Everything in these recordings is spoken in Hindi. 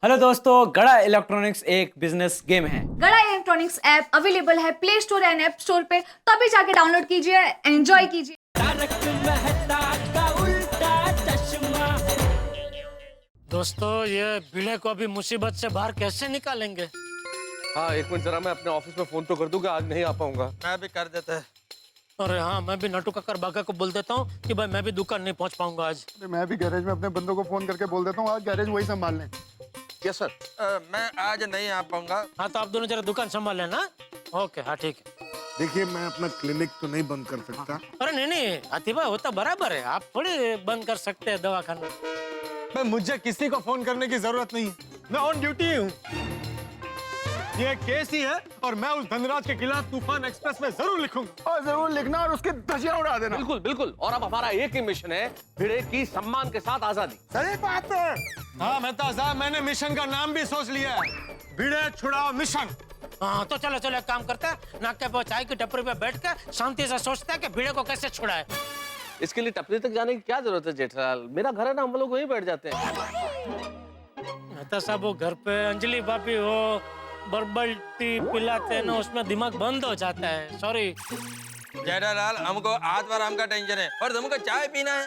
हेलो दोस्तों, गड़ा इलेक्ट्रॉनिक्स एक बिजनेस गेम है। गड़ा इलेक्ट्रॉनिक्स ऐप अवेलेबल है play store and app store पे, तो अभी जाके डाउनलोड कीजिए, एंजॉय कीजिए। दोस्तों, ये बिले को अभी मुसीबत से बाहर कैसे निकालेंगे? हाँ, एक मिनट जरा, मैं अपने ऑफिस में फोन तो कर दूं कि आज नहीं आ पाऊंगा। मैं भी कर देता है। अरे हाँ, मैं भी नटू कक्कर बागा को बोल देता हूँ कि भाई मैं भी दुकान नहीं पहुँच पाऊंगा आज। मैं भी गैरेज में अपने बंदों को फोन करके बोल देता हूँ आज गैरेज वही संभाल लें। Yes sir. मैं आज नहीं आ पाऊंगा। हाँ, तो आप दोनों जरा दुकान संभाल लेना। ओके, हाँ ठीक है। देखिए, मैं अपना क्लिनिक तो नहीं बंद कर सकता। अरे नहीं हाथी भाई, होता बराबर है, आप थोड़ी बंद कर सकते हैं दवाखाना। मैं मुझे किसी को फोन करने की जरूरत नहीं है, मैं ऑन ड्यूटी हूँ। ये केस ही है और मैं उस धनराज के खिलाफ तूफान एक्सप्रेस में जरूर लिखूंगा। और जरूर लिखना और उसकी धज्जियां उड़ा देना। बिल्कुल बिल्कुल, और अब हमारा एक ही मिशन है, भिड़े की सम्मान के साथ आजादी। सही बात है। हाँ मेहता साहब, मैंने मिशन का नाम भी सोच लिया है, भिड़े छुड़ाओ मिशन। हाँ तो चलो चलो, एक काम करते हैं, नाक के पास चाय की टपरी पे बैठ के शांति से सोचते हैं कि भिड़े को कैसे छुड़ाए। इसके लिए टपरी तक जाने की क्या जरूरत है जेठालाल? मेरा घर है ना, हम लोग वहीं बैठ जाते हैं। मेहता साहब, वो घर पे अंजलि भाभी हो, बर्बल टी पिलाते हैं ना, उसमें दिमाग बंद हो जाता है। सॉरी जेठालाल, हमको आत्माराम का टेंशन है और तुमको चाय पीना है।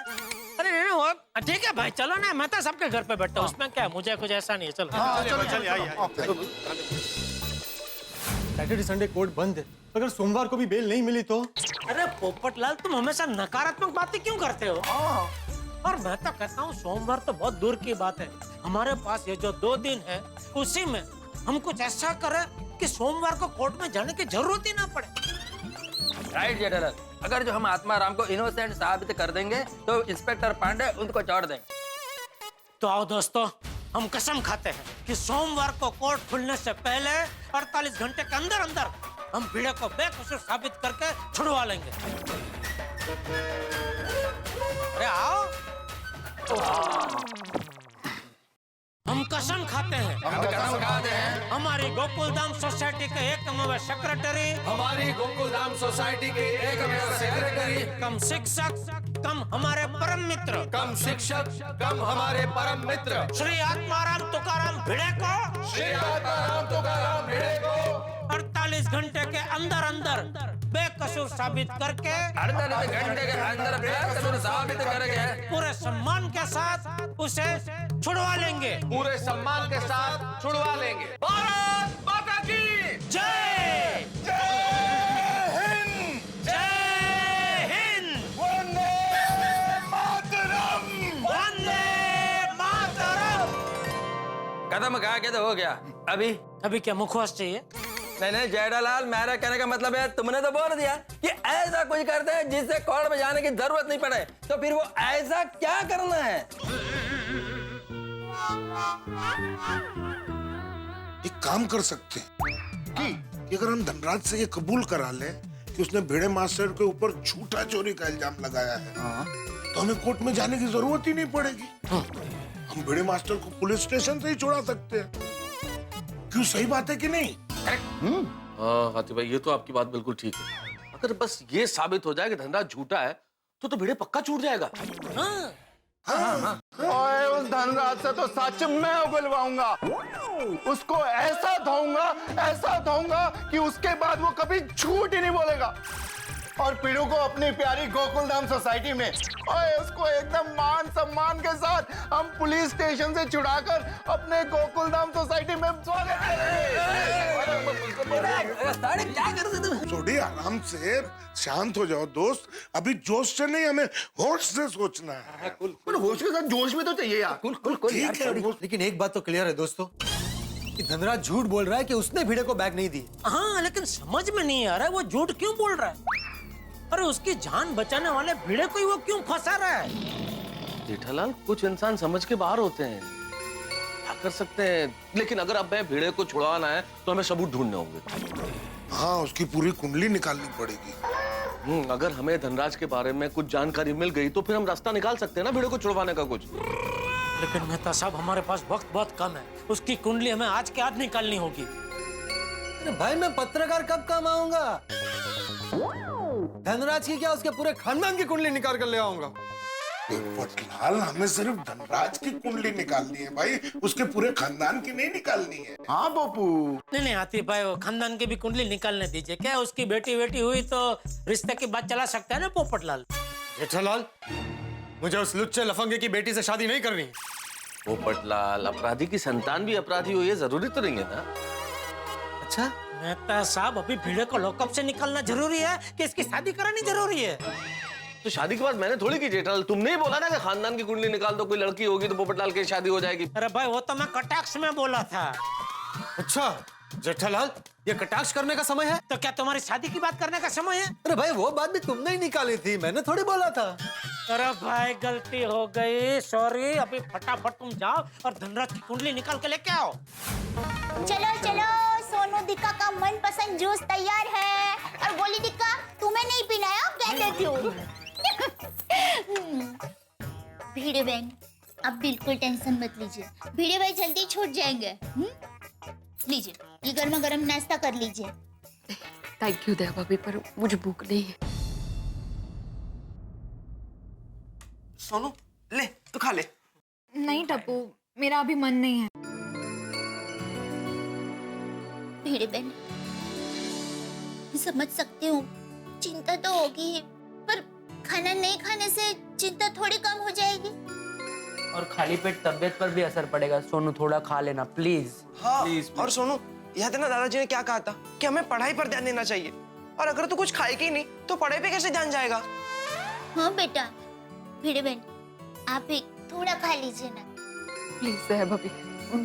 अरे नहीं वो ठीक है भाई, चलो ना, मैं तो सबके घर पे बैठता हूँ, उसमें क्या है, मुझे कुछ ऐसा नहीं है। चलो सैटरडे संडे कोर्ट बंद है, अगर सोमवार को भी बेल नहीं मिली तो? अरे पोपटलाल, तुम हमेशा नकारात्मक बातें क्यों करते हो? और मैं तो कहता हूँ सोमवार तो बहुत दूर की बात है, हमारे पास ये जो 2 दिन है उसी में हम कुछ ऐसा करें कि सोमवार को कोर्ट में जाने की जरूरत ही ना पड़े। राइट जेठालाल, अगर जो हम आत्माराम को इनोसेंट साबित कर देंगे तो इंस्पेक्टर पांडे उनको छोड़ देंगे। तो आओ दोस्तों, हम कसम खाते हैं कि सोमवार को कोर्ट खुलने से पहले 48 घंटे के अंदर अंदर हम भिड़े को बेकसूर साबित करके छुड़वा लेंगे। अरे आओ। हम कसम खाते हैं, हमारी गोकुलधाम सोसाइटी के एकमेव सेक्रेटरी, कम शिक्षक, कम हमारे परम मित्र, श्री आत्माराम तुकाराम भिड़े को 48 घंटे के अंदर अंदर बेकसूर साबित करके 48 घंटे के अंदर बेकसूर साबित करके पूरे सम्मान के साथ उसे छुड़वा लेंगे। पूरे सम्मान के साथ छुड़वा लेंगे। भारत माता की जय जय हिंद, वंदे मातरम। कदम कहा के तो हो गया। अभी क्या मुखवास चाहिए? नहीं जेठालाल, मेरा कहने का मतलब है, तुमने तो बोल दिया कि ऐसा कुछ करते हैं जिससे कोर्ट में जाने की जरूरत नहीं पड़े, तो फिर वो ऐसा क्या करना है? एक काम कर सकते हैं कि अगर हम धनराज से ये कबूल करा ले कि उसने भिड़े मास्टर के ऊपर झूठा चोरी का इल्जाम लगाया है, तो हमें कोर्ट में जाने की जरूरत ही नहीं पड़ेगी। हम भिड़े मास्टर को पुलिस स्टेशन से ही छुड़ा सकते हैं। क्यों, सही बात है कि नहीं? हाँ हाथी भाई, ये तो आपकी बात बिल्कुल ठीक है। अगर बस ये साबित हो जाए कि धनराज झूठा है तो भिड़े पक्का छूट जाएगा। ओए, उस धनराज से तो सच मैं उगलवाऊंगा, उसको ऐसा धोऊंगा कि उसके बाद वो कभी झूठ ही नहीं बोलेगा। और पीड़ू को अपनी प्यारी गोकुलधाम सोसाइटी में, ओए, उसको एकदम मान सम्मान के साथ हम पुलिस स्टेशन से छुड़ाकर अपने गोकुलधाम सोसाइटी में स्वागत करेंगे। क्या कर रहे तुम? थोड़ी आराम से शांत हो जाओ दोस्त, अभी जोश से नहीं, हमें होश से सोचना है। पर होश के साथ जोश में तो चाहिए यार। ठीक है, लेकिन एक बात तो क्लियर है दोस्तों, कि धनराज झूठ बोल रहा है कि उसने भिड़े को बैग नहीं दी। हाँ, लेकिन समझ में नहीं आ रहा है वो झूठ क्यों बोल रहा है। अरे उसकी जान बचाने वाले भिड़े को ही वो क्यों फंसा रहा है? जेठालाल, कुछ इंसान समझ के बाहर होते हैं, क्या कर सकते हैं। लेकिन अगर अब मैं भिड़े को छुड़वाना है तो हमें सबूत ढूंढने होंगे। हाँ, उसकी पूरी कुंडली निकालनी पड़ेगी। अगर हमें धनराज के बारे में कुछ जानकारी मिल गई तो फिर हम रास्ता निकाल सकते हैं ना भिड़े को छुड़वाने का कुछ। लेकिन मेहता साहब, हमारे पास वक्त बहुत कम है, उसकी कुंडली हमें आज के आज निकालनी होगी। अरे भाई, मैं पत्रकार कब काम आऊंगा? धनराज की क्या, उसके पूरे खानदान की कुंडली निकाल कर ले आऊंगा। पोपटलाल, हमें सिर्फ धनराज की कुंडली निकालनी है भाई, उसके पूरे खानदान की नहीं निकालनी है। हाँ पप्पू, नहीं आती भाई, वो खानदान की भी कुंडली निकालने दीजिए। क्या उसकी बेटी हुई तो रिश्ते की बात चला सकता है ना पोपटलाल। जेठालाल, मुझे उस लुच्चे लफंगे की बेटी से शादी नहीं करनी। पोपटलाल, अपराधी की संतान भी अपराधी हो, ये जरूरी तो नहीं है ना। अच्छा मेहता साहब, अभी भिड़े को लॉकअप से निकालना जरूरी है कि इसकी शादी करानी जरूरी है? तो शादी के बाद मैंने थोड़ी की जेठालाल, तुमने ही बोला ना कि खानदान की कुंडली निकाल दो, कोई लड़की होगी तो पोपटलाल की शादी हो जाएगी। अरे भाई वो तो मैं कटाक्ष में बोला था। अच्छा जेठालाल, ये कटाक्ष करने का समय है? तो क्या तुम्हारी शादी की बात करने का समय है? अरे भाई वो बात भी तुमने ही निकाली थी, मैंने थोड़ी बोला था। अरे भाई गलती हो गई, सॉरी। अभी फटाफट तुम जाओ और धनराज की कुंडली निकाल के लेके आओ। चलो चलो, सोनू दिक्का का मनपसंद जूस तैयार है। और गोली दिक्का, तुम्हें नहीं पीना है, कह देती हूँ। भीड़े बहन, अब बिल्कुल टेंशन मत लीजिए, भीड़े भाई जल्दी छूट जाएंगे। लीजिए, ये गर्मा गर्म नाश्ता कर लीजिए। थैंक यू दया भाभी, पर मुझे भूख नहीं है। सोनू ले, तो खा ले। नहीं टप्पू, मेरा अभी मन नहीं है। भीड़े बहन, समझ सकती हूँ, चिंता तो होगी, पर खाना नहीं खाने से चिंता थोड़ी कम हो जाएगी। और खाली पेट तबीयत पर भी असर पड़ेगा। सोनू थोड़ा खा लेना प्लीज। हाँ, प्लीज। और सोनू, याद है ना दादाजी ने क्या कहा था कि हमें पढ़ाई पर ध्यान देना चाहिए, और अगर तू कुछ खाएगी नहीं तो पढ़ाई पे कैसे ध्यान जाएगा? हाँ बेटा, भीड़े बहन आप भी थोड़ा खा लीजिए ना। प्लीज दया भाभी,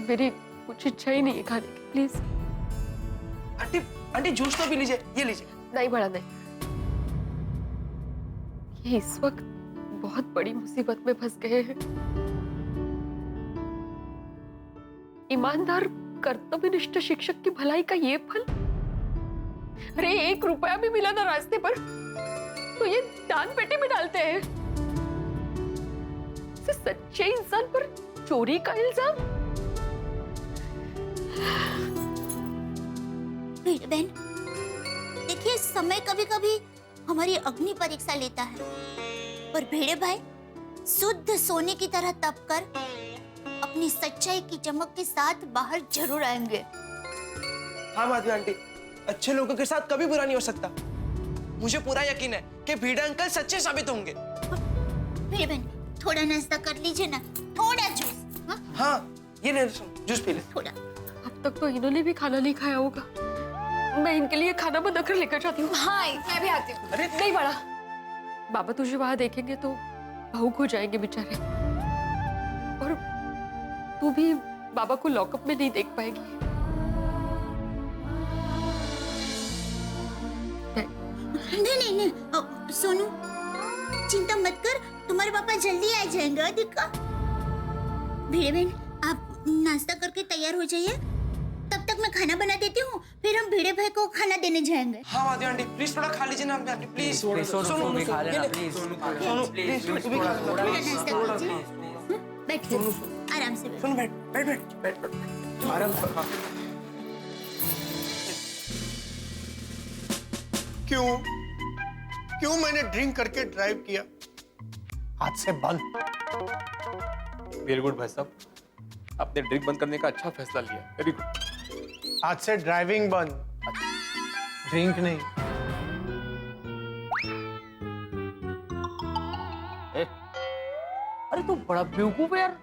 मेरी कुछ इच्छा ही नहीं है खाने की, प्लीज। आंटी आंटी जूस तो पी लीजिए, ये लीजिए। नहीं बड़ा नहीं, ये इस वक्त बहुत बड़ी मुसीबत में फंस गए हैं। ईमानदार कर्तव्यनिष्ठ शिक्षक की भलाई का ये फल। अरे 1 रुपया भी मिला ना रास्ते पर तो ये दान पेटी में डालते हैं। सच्चे इंसान पर चोरी का इल्जाम। बहन देखिए, समय कभी कभी हमारी अग्नि परीक्षा लेता है, पर भेड़े भाई शुद्ध सोने की तरह तप कर अपनी सच्चाई की चमक के साथ बाहर जरूर आएंगे। हाँ माधवी आंटी, अच्छे लोगों के साथ कभी बुरा नहीं हो सकता। मुझे पूरा यकीन है कि भीड़े अंकल सच्चे साबित होंगे। भेड़े बहन, थोड़ा नाश्ता कर लीजिए ना, थोड़ा जूस। हाँ ये ले, जूस पी ले थोड़ा। अब तक तो इन्होंने भी खाना नहीं खाया होगा, मैं इनके लिए खाना बनाकर लेकर जाती हूँ। हाँ, मैं भी आती हूँ। अरे नहीं बड़ा, बाबा तुझे वहां देखेंगे तो भावुक हो जाएंगे बेचारे, और तू भी बाबा को लॉकअप में नहीं देख पाएगी। नहीं नहीं, सोनू चिंता मत कर, तुम्हारे पापा जल्दी आ जाएंगे। दिक्का भीड़े बहन, आप नाश्ता करके तैयार हो जाइए, तब तक मैं खाना बना देती हूँ, फिर हम भीड़े भाई को खाना देने जाएंगे। हाँ माधवी आंटी, प्लीज थोड़ा खा लीजिए ना आंटी, प्लीज। सोनू भी खा लेना प्लीज। सोनू प्लीज, तू भी खा ले। बैठिए, आराम से बैठिए। सोनू बैठ बैठ बैठ बैठ आराम से खा। क्यों मैंने ड्रिंक करके ड्राइव किया? हाथ से बंद। वेरी गुड भाई साहब, आपने ड्रिंक बंद करने का अच्छा फैसला लिया, वेरी गुड। आज से ड्राइविंग बंद, ड्रिंक नहीं। अरे तू बड़ा बेवकूफ है यार।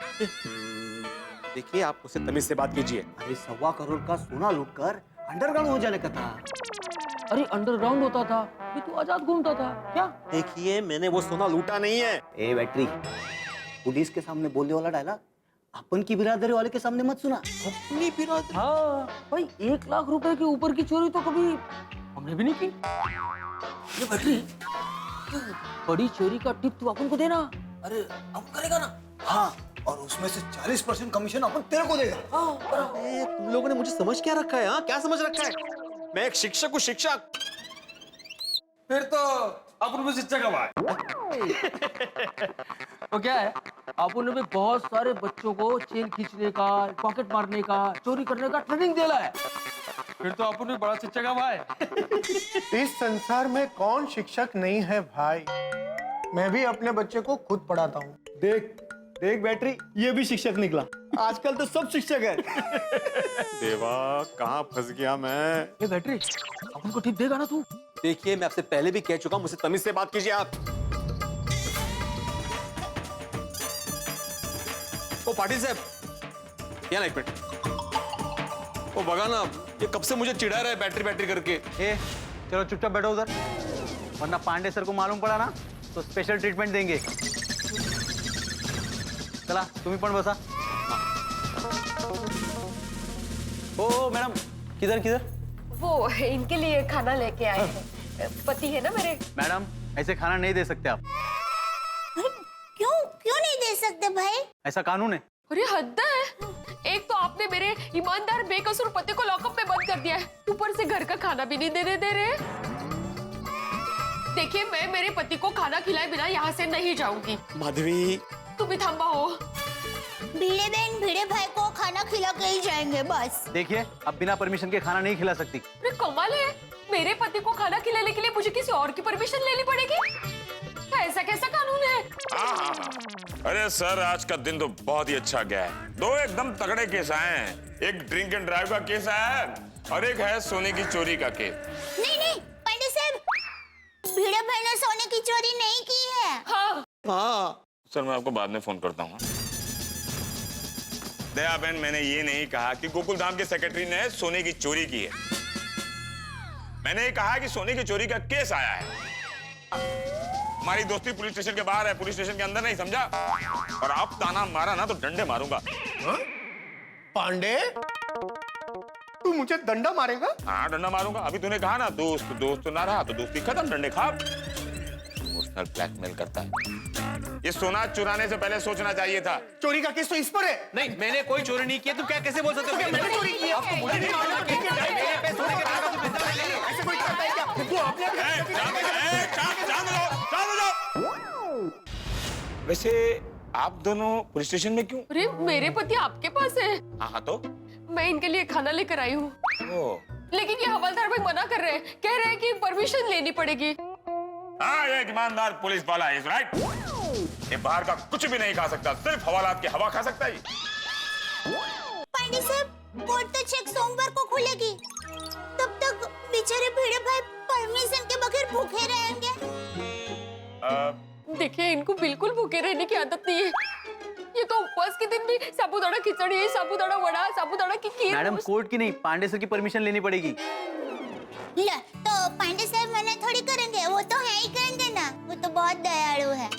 देखिए आप उससे तमीज से बात कीजिए। अरे 1.25 करोड़ का सोना लूटकर अंडरग्राउंड हो जाने का था। अरे अंडरग्राउंड होता था, ये तू आजाद घूमता था क्या? देखिए मैंने वो सोना लूटा नहीं है। ए बैटरी, पुलिस के सामने बोलने वाला डायलॉग अपन की बिरादरी वाले के सामने मत सुना। अपनी बिरादरी? हाँ भाई, 1 लाख रुपए के ऊपर की चोरी तो कभी हमने भी नहीं की। ये बैटरी, बड़ी चोरी का टिप तू अपन को देना। अरे अब करेगा ना? हाँ, और उसमें से 40% कमीशन अपन तेरे को देगा। अरे तुम लोगों ने मुझे समझ क्या रखा है? हाँ क्या समझ रखा है? मैं एक शिक्षक हूँ, शिक्षक। फिर तो अपन भी शिक्षा का भाई। तो क्या है, अपन ने भी बहुत सारे बच्चों को चेन खींचने का, पॉकेट मारने का, चोरी करने का ट्रेनिंग दिला है। फिर तो अपन भी बड़ा शिक्षा का भाई। इस संसार में कौन शिक्षक नहीं है भाई? मैं भी अपने बच्चे को खुद पढ़ाता हूँ। देख देख बैटरी, ये भी शिक्षक निकला। आजकल तो सब शिक्षक है। देवा, कहाँ फंस गया मैं। ये बैटरी अपन को टिप देगा ना तू? देखिए, मैं आपसे पहले भी कह चुका हूँ, मुझसे तमीज से बात कीजिए आप। ओ पाटिल साहब, क्या ना एक मिनट। ओ बगा ना, ये कब से मुझे चिढ़ा रहा है बैटरी बैटरी करके। ए, चलो चुपचाप बैठो उधर, वरना पांडे सर को मालूम पड़ा ना तो स्पेशल ट्रीटमेंट देंगे। चला तुम्ही पण बसा। ओ मैडम, किधर किधर? वो इनके लिए खाना लेके आए हैं। पति है ना मेरे। मैडम, ऐसे खाना नहीं दे सकते आप। क्यों क्यों नहीं दे सकते भाई? ऐसा कानून है। अरे हद है। एक तो आपने मेरे ईमानदार बेकसूर पति को लॉकअप में बंद कर दिया है, ऊपर से घर का खाना भी नहीं देने दे रहे। देखिए, मैं मेरे पति को खाना खिलाए बिना यहाँ से नहीं जाऊंगी। माधवी, तुम भी थांबा हो। भिड़े बहन भिड़े भाई को खाना खिला के ही जाएंगे बस। देखिए, अब बिना परमिशन के खाना नहीं खिला सकती। अरे कमाल है, मेरे पति को खाना खिलाने के लिए मुझे किसी और की परमिशन लेनी पड़ेगी? ऐसा कैसा कानून है? हाँ। अरे सर, आज का दिन तो बहुत ही अच्छा गया है। दो एकदम तगड़े केस आए हैं। एक ड्रिंक एंड ड्राइव का केस आया है और एक है सोने की चोरी का केस। नहीं पांडे साहब, भिड़े भाई ने सोने की चोरी नहीं की है। हाँ सर, मैं आपको बाद में फोन करता हूँ। दया बहन, मैंने ये नहीं कहा कि गोकुल धाम के सेक्रेटरी ने सोने की चोरी की है। मैंने ये कहा कि सोने की चोरी का केस आया है। हमारी दोस्ती पुलिस स्टेशन के बाहर है, पुलिस स्टेशन के अंदर नहीं, समझा? और आप ताना मारा ना तो डंडे मारूंगा। पांडे, तू मुझे डंडा मारेगा? हाँ, डंडा मारूंगा। अभी तूने कहा ना दोस्त दोस्त ना रहा तो दोस्ती खत्म, डंडे खा। इमोशनल ब्लैकमेल करता है। ये सोना चुराने से पहले सोचना चाहिए था। चोरी का केस तो इस पर है। नहीं, मैंने कोई चोरी नहीं किया। तुम क्या कैसे बोल सकते हो? मैंने चोरी की है। आपको मुझे नहीं मालूम कि मेरे पैसे सोने के पैसे का पैसा नहीं है। ऐसे कोई करता है क्या? तू अपने वैसे आप दोनों पुलिस स्टेशन में क्यों? अरे मेरे पति आपके पास है। हाँ तो मैं इनके लिए खाना लेकर आई हूँ, लेकिन ये हवलदार भाई मना कर रहे हैं, कह रहे हैं कि परमिशन लेनी पड़ेगी। हाँ, ये एक ईमानदार पुलिस वाला है, राइट? ये बाहर का कुछ भी नहीं खा सकता, सिर्फ हवालात की हवा खा सकता है। पांडे साहब, कोर्ट तो चेक सोमवार को खुलेगी, तब तक बेचारे भिड़े भाई परमिशन के बगैर भूखे रहेंगे। देखिए, इनको बिल्कुल भूखे रहने की आदत नहीं है। ये तो उपवास के दिन भी साबूदाना खिचड़ी, साबूदाना वड़ा, साबूदाना की खीर। मैडम, कोर्ट की नहीं, पांडे सर की परमिशन लेनी पड़ेगी। ला, तो पांडे साहब मना थोड़ी करेंगे, वो तो है ही करेंगे ना, वो तो बहुत दयालु है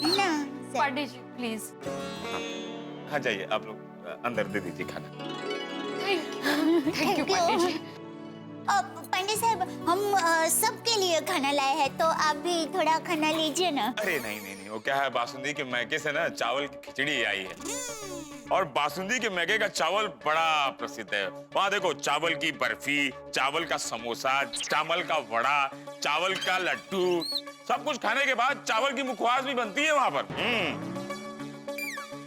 ना। पांडे जी प्लीज। हाँ, जाइए आप लोग अंदर दे दीजिए खाना। Thank you Pandey ji. पांडे साहब, हम सबके लिए खाना लाए हैं, तो आप भी थोड़ा खाना लीजिए ना। अरे नहीं नहीं नहीं, वो क्या है, बासुंदी के मैके से ना चावल की खिचड़ी आई है, और बासुंदी के मैके का चावल बड़ा प्रसिद्ध है। वहाँ देखो, चावल की बर्फी, चावल का समोसा, चावल का वड़ा, चावल का लड्डू, सब कुछ खाने के बाद चावल की मुखवास भी बनती है वहाँ पर।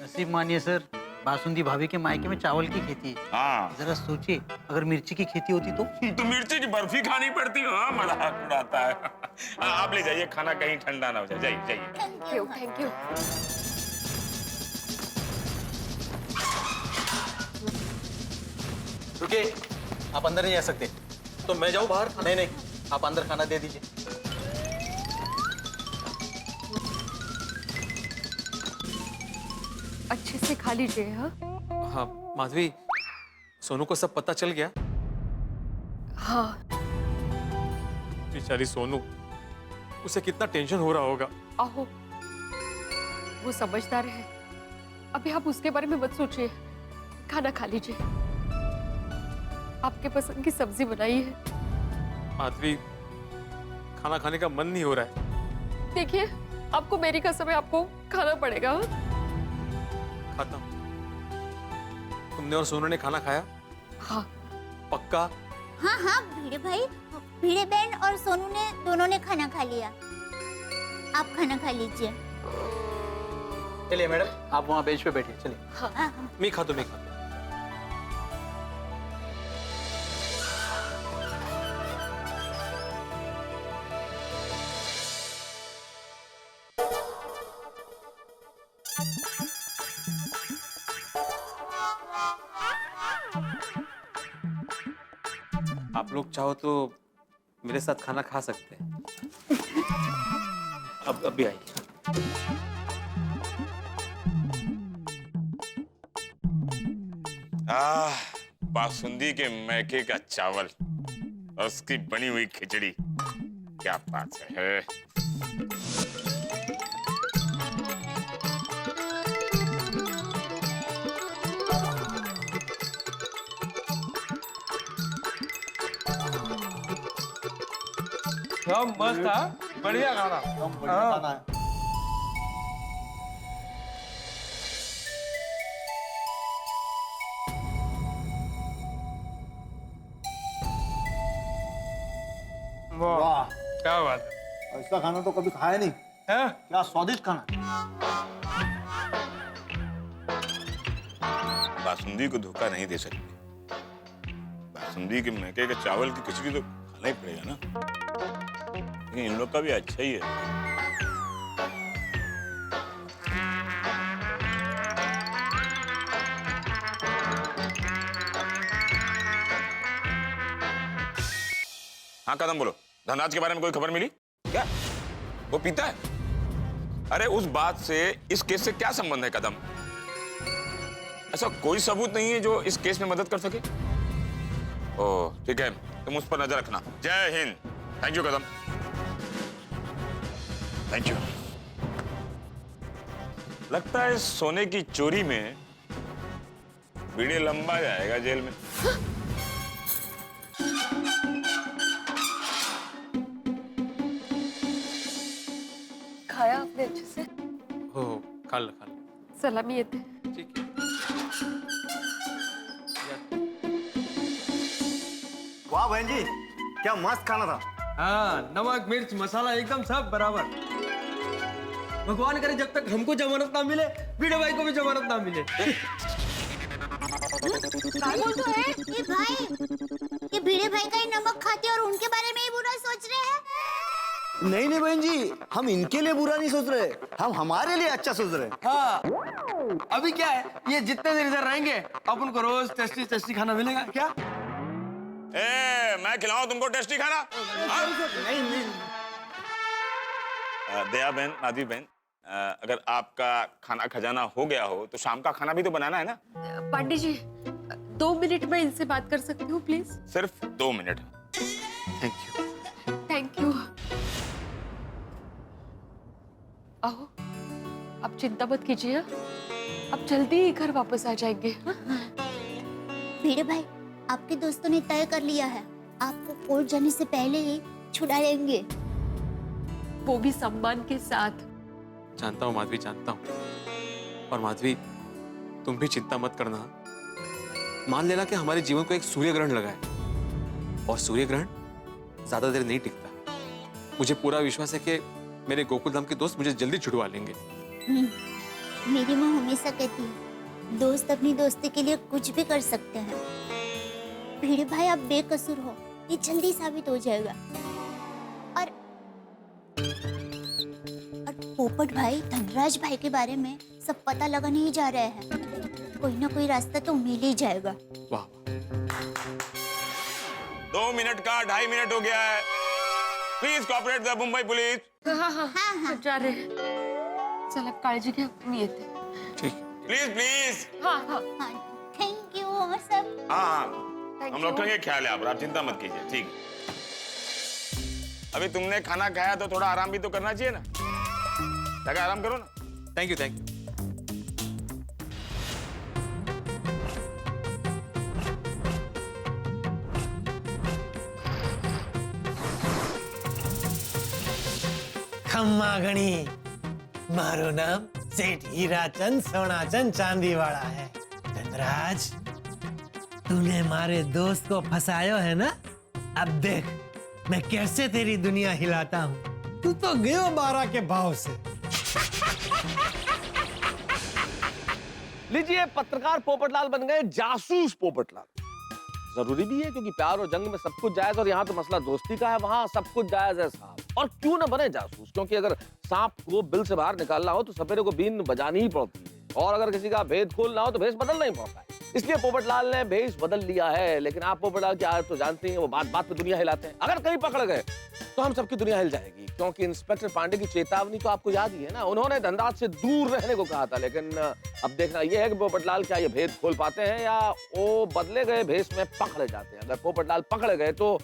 नसीब मानिए सर, बासुंदी भाभी के मायके में चावल की खेती है। हाँ, जरा सोचिए, अगर मिर्ची की खेती होती तो मिर्ची की बर्फी खानी पड़ती। हाँ, मजाक उड़ाता है। आप ले जाइए खाना, कहीं ठंडा ना हो जाए। जाइए जाइए। Thank you thank you. रुकिए, आप अंदर नहीं जा सकते। तो मैं जाऊं बाहर? नहीं नहीं, आप अंदर खाना दे दीजिए। अच्छे से खा लीजिए। हाँ हाँ माधवी, सोनू को सब पता चल गया? हाँ। बेचारी सोनू, उसे कितना टेंशन हो रहा होगा। आहो, वो समझदार है। अभी आप उसके बारे में मत सोचिए, खाना खा लीजिए। आपके पसंद की सब्जी बनाई है। माधवी, खाना खाने का मन नहीं हो रहा है। देखिए, आपको मेरी कसम है, आपको खाना पड़ेगा। खाता हूं। तुमने और सोनू ने खाना खाया? हाँ। पक्का? हाँ हाँ भिड़े भाई, भिड़े बहन और सोनू ने दोनों ने खाना खा लिया। आप खाना खा लीजिए। चलिए मैडम, आप वहाँ बेंच पे बैठिए। चलिए। हाँ। मैं खाता मैं खाता। आप लोग चाहो तो मेरे साथ खाना खा सकते हैं। अब भी आइए। बासुंदी के मैके का चावल और उसकी बनी हुई खिचड़ी, क्या बात है। सब मस्त था, बढ़िया खाना। खाना है। वाह, क्या बात है। ऐसा खाना तो कभी खाया नहीं। है? क्या स्वादिष्ट खाना। बासुंदी को धोखा नहीं दे सकते। बासुंदी के मैके के चावल की खिचड़ी तो खाना ही पड़ेगा ना। लेकिन इन लोग का भी अच्छा ही है। हाँ कदम बोलो, धनराज के बारे में कोई खबर मिली क्या? वो पीता है? अरे उस बात से इस केस से क्या संबंध है कदम? ऐसा कोई सबूत नहीं है जो इस केस में मदद कर सके? ओह ठीक है, तुम उस पर नजर रखना। जय Hind. Thank you Kadam, thank you. लगता है सोने की चोरी में भिड़े लंबा जाएगा जेल में। खाया आपने अच्छे से? हो खा लो। सलामी येते। ठीक है। वाह बहन जी, क्या मस्त खाना था। हाँ, नमक मिर्च मसाला एकदम सब बराबर। भगवान करे जब तक हमको जमानत ना मिले, भिड़े भाई को भी जमानत ना मिले। ये भाई, ये भिड़े भाई का ही नमक खाते और उनके बारे में ही बुरा सोच रहे हैं। नहीं नहीं बहन जी, हम इनके लिए बुरा नहीं सोच रहे, हम हमारे लिए अच्छा सोच रहे हैं। हाँ, अभी क्या है, ये जितने देर इधर रहेंगे अपन को रोज टेस्टी टेस्टी खाना मिलेगा क्या? मैं खिलाऊं तुमको टेस्टी खाना? नहीं। दया बहन, माधवी बहन, अगर आपका खाना खजाना हो गया हो तो शाम का खाना भी तो बनाना है ना? पांडे जी 2 मिनट में इनसे बात कर सकती हूँ प्लीज? सिर्फ 2 मिनट। Thank you. आओ, आप चिंता मत कीजिए, अब जल्दी ही घर वापस आ जाएंगे। भिड़े भाई, आपके दोस्तों ने तय कर लिया है, आपको कोर्ट जाने से पहले ही छुड़ा लेंगे। वो भी सम्मान के साथ। जानता हूँ माधवी, जानता हूँ। और माधवी, तुम भी चिंता मत करना। मान लेना कि हमारे जीवन को एक सूर्य ग्रहण लगा है, और सूर्य ग्रहण ज्यादा देर नहीं टिकता। मुझे पूरा विश्वास है कि मेरे गोकुलधाम के दोस्त मुझे जल्दी छुड़वा लेंगे। मेरी माँ हमेशा कहती है, दोस्त अपनी दोस्ती के लिए कुछ भी कर सकते हैं। भिड़े भाई, आप बेकसूर हो, ये जल्दी साबित हो जाएगा। और पोपट भाई धनराज भाई के बारे में सब पता लगाने ही जा रहे हैं। कोई ना कोई रास्ता तो मिल ही जाएगा। वाह। 2 मिनट का 2.5 मिनट हो गया है। Please cooperate the Mumbai police. हाँ, जा रहे हैं। चल अब काळजी घ्या, मी येते। ठीक। प्लीज। हाँ। थैंक यू सब। हाँ, हम लोग रखेंगे ख्याल है आप चिंता मत कीजिए। ठीक, अभी तुमने खाना खाया तो थोड़ा आराम भी तो करना चाहिए ना। जाकर आराम करो ना। Thank you. खम्मा गणी, मारो नाम सेठ हीराचंद सोनाचंद चांदीवाला है। धनराज, तूने हमारे दोस्त को फंसायो है ना? अब देख मैं कैसे तेरी दुनिया हिलाता हूँ। तू तो गयो 12 के भाव से। लीजिए, पत्रकार पोपटलाल बन गए जासूस पोपटलाल। जरूरी भी है, क्योंकि प्यार और जंग में सब कुछ जायज, और यहाँ तो मसला दोस्ती का है, वहाँ सब कुछ जायज है साहब। और क्यों न बने जासूस, क्योंकि अगर सांप को बिल से बाहर निकालना हो तो सपेरे को बीन बजानी ही पड़ती है, और अगर किसी का भेद खोलना हो तो भेष बदलना ही पड़ता है। इसलिए पोपटलाल ने भेष बदल लिया है। लेकिन आप पोपटलाल की आदत तो जानते हैं, वो बात बात पे दुनिया हिलाते हैं। अगर कहीं पकड़ गए तो हम सबकी दुनिया हिल जाएगी, क्योंकि इंस्पेक्टर पांडे की चेतावनी तो आपको याद ही है ना। उन्होंने धनराज से दूर रहने को कहा था। लेकिन अब देखना यह है कि पोपटलाल क्या ये भेद खोल पाते हैं या वो बदले गए भेष में पकड़े जाते हैं। अगर पोपटलाल पकड़े गए तो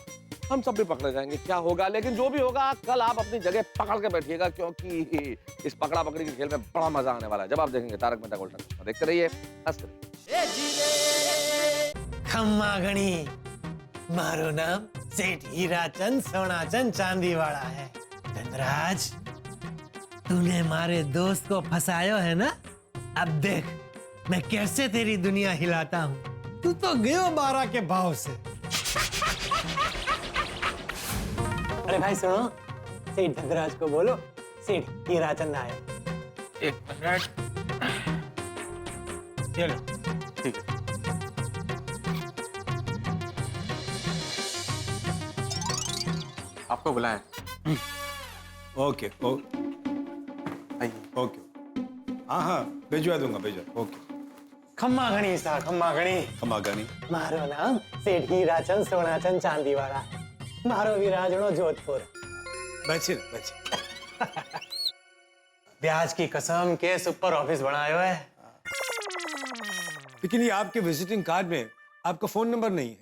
हम सब भी पकड़े जाएंगे, क्या होगा। लेकिन जो भी होगा, कल आप अपनी जगह पकड़ के बैठिएगा, क्योंकि इस पकड़ा पकड़ी के खेल में बड़ा मजा आने वाला है। जब आप देखेंगे तारक मेहता का उल्टा चश्मा, देखते रहिए, हंसते रहिए। खम्मा गणी, मारो नाम सेठ हीराचंद सोनाचंद चांदीवाला है। धनराज, तूने मारे दोस्त को फंसायो है ना। अब देख मैं कैसे तेरी दुनिया हिलाता हूँ। तू तो गयो 12 के भाव से। अरे भाई सुनो, सेठ धनराज को बोलो सेठ हीराचंद आया। एक मिनट, ये लो। ठीक है। आपको बुलाया। ओके ओके, हाँ भिजवा दूंगा, भिजवा। ओके। खम्मा गणी सा, खम्मा गणी। खम्मा गणी। मारो नाम सेठ हीराचंद सोनाचंद चांदीवाला है। मारो विराजनो जोधपुर। बचे। ब्याज की कसम के सुपर ऑफिस बनायो है। लेकिन ये आपके विजिटिंग कार्ड में आपका फोन नंबर नहीं है।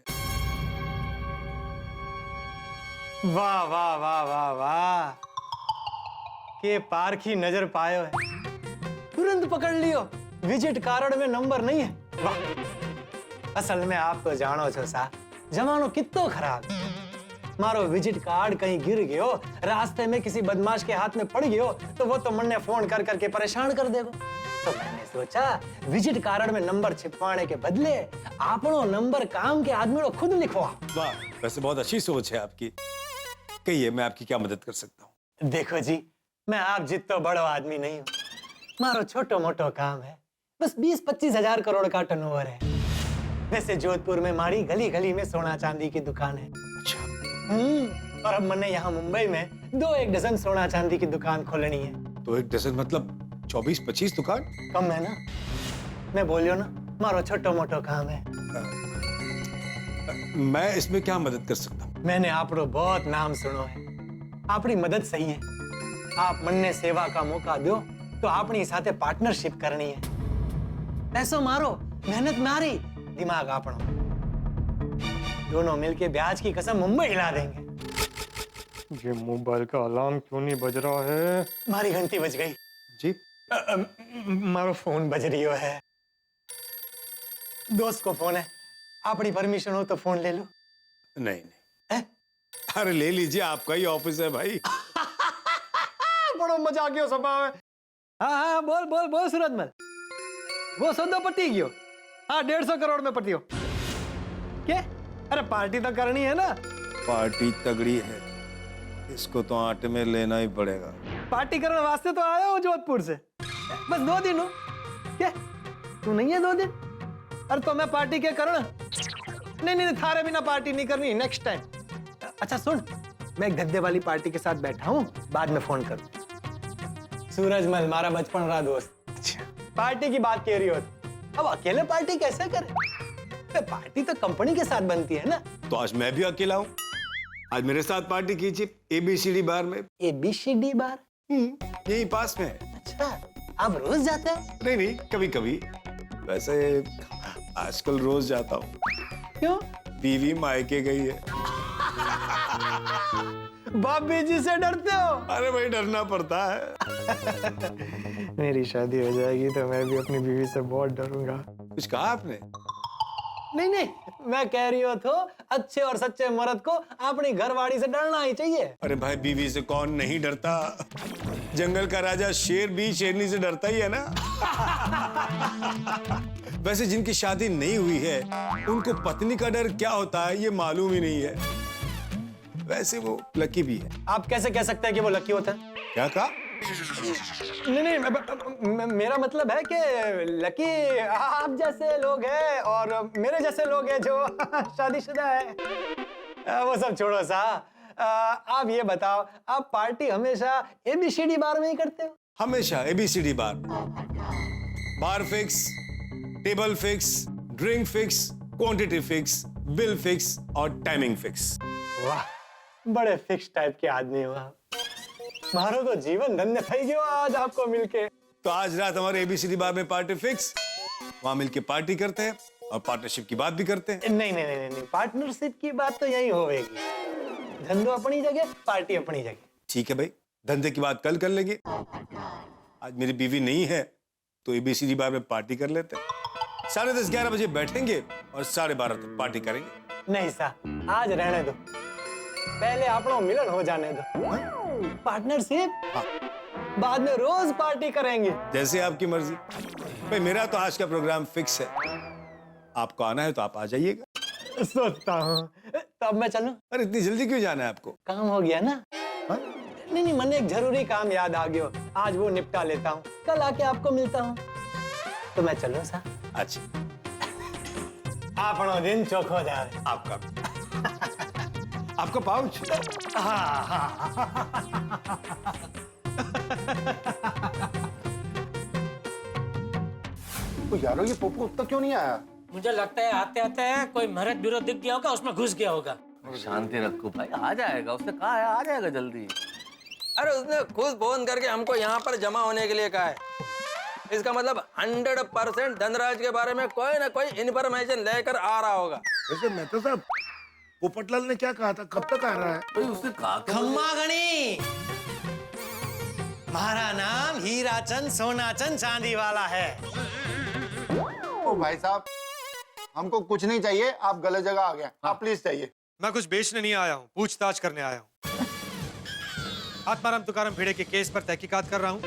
वाह वाह वाह वाह वाह, के पारखी नजर पायो है। तुरंत पकड़ लियो, विजिट कार्ड में नंबर नहीं है। वाह, असल में आप तो जानो छो सा, जमानो कितो खराब। मारो विजिट कार्ड कहीं गिर गयो, रास्ते में किसी बदमाश के हाथ में पड़ गयो, तो वो तो मन ने फोन कर करके परेशान कर देगो। तो मैंने सोचा विजिट कार्ड में नंबर छिपवाने के बदले आपनो नंबर काम के आदमी को खुद लिखवा। वाह, वैसे बहुत अच्छी सोच है आपकी। कहिए, मैं आपकी क्या मदद कर सकता हूँ? देखो जी, मैं आप जितना बड़ो आदमी नहीं हूँ। मारो छोटो मोटो काम है, बस 20-25 हजार करोड़ का टर्नओवर है। वैसे जोधपुर में मारी गली गली में सोना चांदी की दुकान है। अच्छा। और अब मैंने यहाँ मुंबई में 2-1 डजन सोना चांदी की दुकान खोलनी है। तो 1 डजन मतलब 24-25 दुकान? कम है ना? मैं बोलियो ना, मारो छोटो मोटो काम है। मैं इसमें क्या मदद कर सकता हूँ? मैंने आपको बहुत नाम सुनो है, आपकी मदद सही है। आप मन ने सेवा का मौका दो तो आपनी साथे पार्टनरशिप करनी है। पैसो मारो, मेहनत मारी, दिमाग आपनो, दोनों मिलके ब्याज की कसम मुंबई हिला देंगे। ये मोबाइल का अलार्म क्यों नहीं बज रहा है? मारी घंटी बज गई जी। मारो फोन बज रही है। दोस्त को फोन है, आपकी परमिशन हो तो फोन ले लो। नहीं। अरे ले लीजिए, आपका ही ऑफिस है भाई। बड़ो मजाक गयो स्वभाव है। हाँ, बोल सूरजमल। वो सौदा पटी गयो। हाँ, 150 करोड़ में पटियो। क्या? अरे पार्टी तो करनी है ना। पार्टी तगड़ी है, इसको तो आटे में लेना ही पड़ेगा। पार्टी करने वास्ते तो आया हूँ जोधपुर से। बस 2 दिन हो। क्या तू नहीं है 2 दिन? अरे तो मैं पार्टी क्या करूँ? नहीं, थारे बिना पार्टी नहीं करनी, नेक्स्ट टाइम। अच्छा सुन, मैं एक गद्दे वाली पार्टी के साथ बैठा हूँ, बाद में फोन करूँ। सूरजमल मारा बचपन रहा दोस्त। अच्छा, पार्टी की बात कह रही हो? अब अकेले पार्टी कैसे करें? पार्टी तो कंपनी के साथ बनती है ना। तो आज मैं भी अकेला हूँ, आज मेरे साथ पार्टी कीजिए ABCD बार में। ABCD बार? यही पास में है। अच्छा, आप रोज जाते हैं? नहीं, कभी कभी। वैसे आजकल रोज जाता हूँ। क्यों? बीवी मायके गई है। बाबी जी से डरते हो? अरे भाई, डरना पड़ता है। मेरी शादी हो जाएगी तो मैं भी अपनी बीवी से बहुत डरूंगा। कुछ कहा आपने? नहीं, मैं कह रही हूँ तो अच्छे और सच्चे मर्द को अपनी घरवाड़ी से डरना ही चाहिए। अरे भाई, बीवी से कौन नहीं डरता? जंगल का राजा शेर भी शेरनी से डरता ही है ना। वैसे जिनकी शादी नहीं हुई है, उनको पत्नी का डर क्या होता है ये मालूम ही नहीं है। वैसे वो लकी भी है। आप कैसे कह सकते हैं कि वो लकी होता है? क्या कहा? नहीं, मेरा मतलब है कि लकी आप जैसे लोग हैं और मेरे जैसे लोग हैं जो शादीशुदा है। वो सब छोड़ो सा, आप ये बताओ, आप पार्टी हमेशा ABCD बार में ही करते हो? हमेशा ABCD bar. Bar fix, table fix, drink fix, quantity fix, bill fix और टाइमिंग फिक्स। वाह, बड़े फिक्स टाइप के आदमी हो आप। मारो तो जीवन धन्य થઈ ગયો आज आपको मिलके। तो आज रात हमारे एबीसीडी बार में पार्टी फिक्स, वहां मिलके पार्टी करते हैं और पार्टनरशिप की बात भी करते हैं। नहीं नहीं नहीं नहीं, पार्टनरशिप की बात तो यही होगी। धंधो अपनी जगह, पार्टी अपनी जगह। ठीक है भाई, धंधे की बात कल कर लेंगे। आज मेरी बीवी नहीं है तो एबीसीडी बार में पार्टी कर लेते हैं। 10:30-11 बजे बैठेंगे और 12:30 तक पार्टी करेंगे। नहीं सा, आज रहने दो, पहले अपना मिलन हो जाने दो। पार्टनरशिप बाद में रोज पार्टी करेंगे। जैसे आपकी मर्जी भाई, मेरा तो आज का प्रोग्राम फिक्स है। आपको आना है तो आप आ जाइएगा। सोचता हूँ तब मैं चलूं। अरे इतनी जल्दी क्यों जाना है आपको? काम हो गया ना? नहीं नहीं, मन एक जरूरी काम याद आ गया, आज वो निपटा लेता हूँ, कल आके आपको मिलता हूँ। तो मैं चलूं सा? अच्छा, आपनो दिन चोखो जाए। आपका आपका पाउच। हाँ हाँ। यारो ये पोपो अब तक क्यों नहीं आया? मुझे लगता है आते आते कोई मरद बिरो दिख गया होगा, उसमें घुस गया होगा। शांति रखो भाई, आ जाएगा। उसने कहा है आ जाएगा जल्दी। अरे उसने खुद फोन करके हमको यहाँ पर जमा होने के लिए कहा है। इसका मतलब 100% धनराज के बारे में कोई ना कोई इन्फॉर्मेशन लेकर आ रहा होगा। वैसे मेहता साहब, पोपटलाल ने क्या कहा था, कब तक आ रहा है? भाई उसने कहा खम्मा गणी, हमारा नाम हीराचंद सोनाचंद चांदी वाला है। ओ भाई साहब, हमको कुछ नहीं चाहिए, आप गलत जगह आ गए। आप प्लीज चाहिए। मैं कुछ बेचने नहीं आया हूँ, पूछताछ करने आया हूँ। आत्माराम तुकाराम भिड़े के केस पर तहकीकात कर रहा हूँ।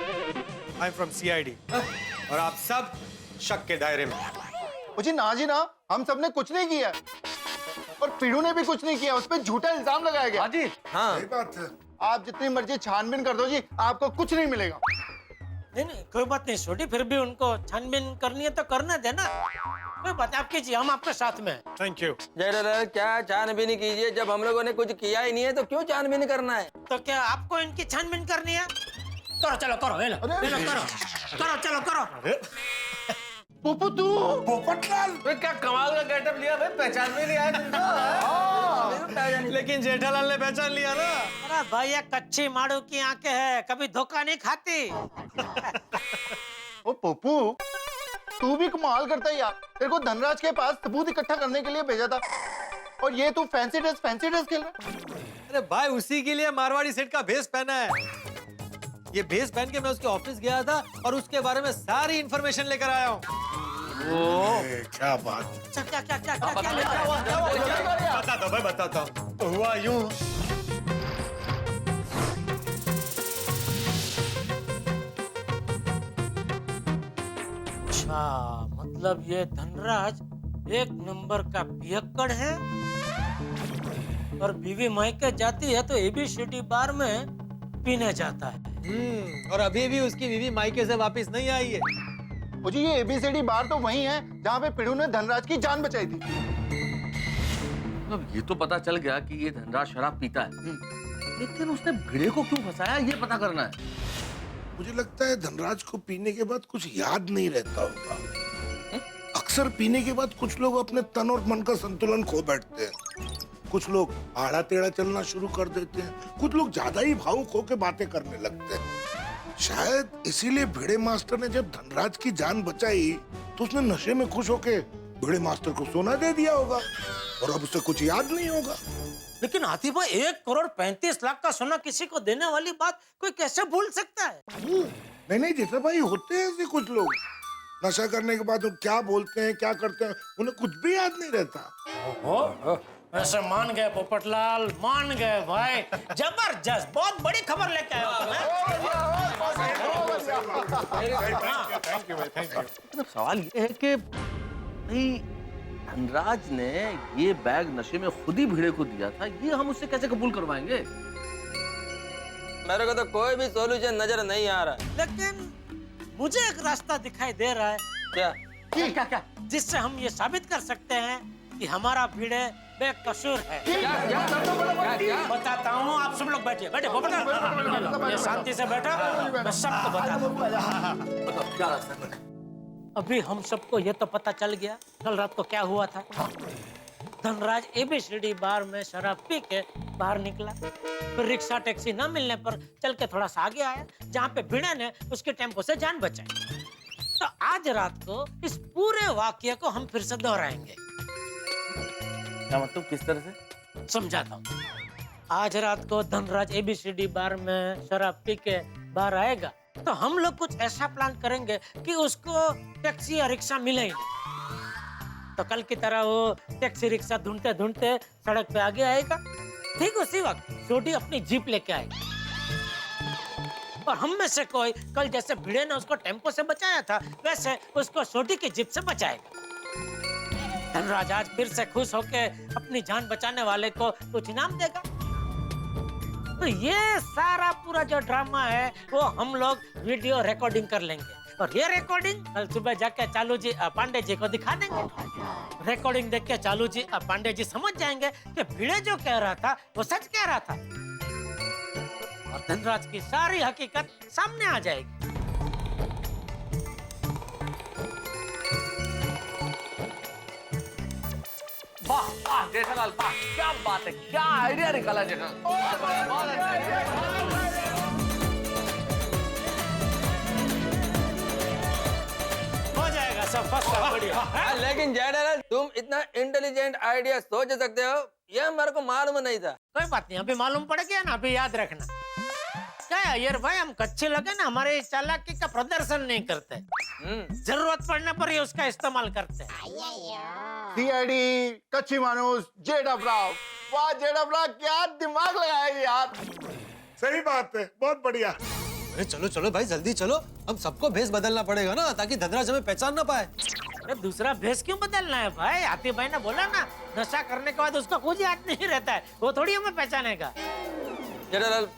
आई एम फ्रॉम सीआईडी और आप सब शक के दायरे में। जी ना, हम सबने कुछ नहीं किया और पीड़ू ने भी कुछ नहीं किया। उस पर झूठा इल्जाम लगाया गया। जी हाँ, सही बात है। आप जितनी मर्जी छानबीन कर दो जी, आपको कुछ नहीं मिलेगा। नहीं कोई बात नहीं छोटी, फिर भी उनको छानबीन करनी है तो करने देना। कोई बात आप कीजिए, हम आपके साथ में। Thank you. जयलाल क्या छानबीन कीजिए, जब हम लोगों ने कुछ किया ही नहीं है तो क्यों छानबीन करना है? तो क्या आपको इनकी छानबीन करनी है? करो चलो करो, ले लो करो चलो करो। पोपो तू पोपटलाल, क्या कमाल का गेटअप लिया भाई, पहचान में नहीं आया तुमको? लेकिन जेठालाल ने पहचान लिया ना। अरे भैया, कच्ची माड़ू की आंखें है, कभी धोखा नहीं खाती। ओ पोपू, तू भी कमाल करता है यार। तेरे को धनराज के पास सबूत इकट्ठा करने के लिए भेजा था और ये तू फैंसी ड्रेस खेल रहा है। अरे भाई, उसी के लिए मारवाड़ी सेठ का भेष पहना है। ये भेष पहन के मैं उसके ऑफिस गया था और उसके बारे में सारी इंफॉर्मेशन लेकर आया हूँ। क्या बात। बताता हूँ भाई, बताता हूँ। तो हुआ यूं, अच्छा, मतलब ये धनराज एक नंबर का पियक्कड़ है और बीवी मायके जाती है तो एबीसीडी बार में पीने जाता है। और अभी भी उसकी बीवी मायके से वापस नहीं आई है। ओ जी, ये एबीसीडी बार तो वही है जहाँ पे पीड़ू ने धनराज की जान बचाई थी। अब ये तो पता चल गया कि ये धनराज शराब पीता है, लेकिन उसने भिड़े को क्यों फंसाया ये पता करना है। मुझे लगता है धनराज को पीने के बाद कुछ याद नहीं रहता होगा। अक्सर पीने के बाद कुछ लोग अपने तन और मन का संतुलन खो बैठते हैं। कुछ लोग आड़ा टेढ़ा चलना शुरू कर देते हैं, कुछ लोग ज्यादा ही भावुक होकर बातें करने लगते हैं। शायद इसीलिए भिड़े मास्टर ने जब धनराज की जान बचाई तो उसने नशे में खुश होके भिड़े मास्टर को सोना दे दिया होगा और अब उसे कुछ याद नहीं होगा। लेकिन हाथी भाई, 1,35,00,000 का सोना किसी को देने वाली बात कोई कैसे भूल सकता है? नहीं जेठा भाई, होते हैं ऐसे कुछ लोग। नशा करने के बाद वो क्या बोलते हैं, क्या करते हैं, उन्हें कुछ भी याद नहीं रहता। ऐसे मान गए पोपटलाल, मान गए भाई। जबरदस्त, बहुत बड़ी खबर लेके आए हो तुम्हें। सवाल ये है कि भाई धनराज ने ये बैग नशे में खुद ही भिड़े को दिया था, ये हम उससे कैसे कबूल करवाएंगे? मेरे को तो कोई भी सॉल्यूशन नजर नहीं आ रहा है। लेकिन मुझे एक रास्ता दिखाई दे रहा है। क्या? जिससे हम ये साबित कर सकते हैं कि हमारा भिड़े बेकसूर है। क्या? बताता हूँ, आप सब लोग बैठिए। पोपटलाल, ये शांति से बैठो, मैं सबको बताता हूँ। क्या रास्ता है? अभी हम सबको ये तो पता चल गया कल रात को क्या हुआ था। धनराज एबीसीडी बार में शराब पी के बाहर निकला, फिर रिक्शा टैक्सी न मिलने पर चल के थोड़ा सा आगे आया, जहाँ पे भिड़े ने उसके टेम्पो से जान बचाई। तो आज रात को इस पूरे वाकये को हम फिर से दोहराएंगे। क्या मतलब, किस तरह से? समझाता हूँ। आज रात को धनराज एबीसीडी बार में शराब पी के बाहर आएगा, तो हम लोग कुछ ऐसा प्लान करेंगे कि उसको टैक्सी या रिक्शा मिले ही नहीं। तो कल की तरह वो टैक्सी रिक्शा ढूंढते ढूंढते सड़क पे आगे आएगा। ठीक उसी वक्त छोटी अपनी जीप लेके आएगी और हम में से कोई कल जैसे भिड़े ने उसको टेम्पो से बचाया था, वैसे उसको छोटी की जीप से बचाएगा। धनराज आज फिर से खुश होके अपनी जान बचाने वाले को कुछ इनाम देगा। तो ये सारा पूरा जो ड्रामा है वो हम लोग वीडियो रिकॉर्डिंग कर लेंगे और ये रिकॉर्डिंग कल सुबह जाके चालू जी पांडे जी को दिखा देंगे। रिकॉर्डिंग देख के चालू जी पांडे जी समझ जाएंगे कि भिड़े जो कह रहा था वो सच कह रहा था और धनराज की सारी हकीकत सामने आ जाएगी। वाह वाह जेठालाल, वाह क्या बात है, क्या आइडिया निकाला जेठालाल। हो जाएगा सब फर्स्ट क्लास, बढ़िया। लेकिन जेठालाल तुम इतना इंटेलिजेंट आइडिया सोच सकते हो, ये हमारे को मालूम नहीं था। कोई बात नहीं, अभी मालूम पड़ गया ना, अभी याद रखना। क्या है यार भाई, हम कच्चे लगे ना, हमारे चालाकी का प्रदर्शन नहीं करते, जरूरत पड़ने पर ही उसका इस्तेमाल करते हैं। सीआईडी कच्ची मानुस जेठाब्राव, वाह जेठाब्राव क्या दिमाग लगाया यार। सही बात है, बहुत बढ़िया। अरे चलो चलो भाई जल्दी चलो, हम सबको भेष बदलना पड़ेगा ना, ताकि धनराज हमें पहचान ना पाए। अरे दूसरा भेष क्यों बदलना है भाई? हाथी भाई ने बोला ना, नशा करने के बाद उसका कुछ याद नहीं रहता है, वो थोड़ी हमें पहचानेगा। जेठालाल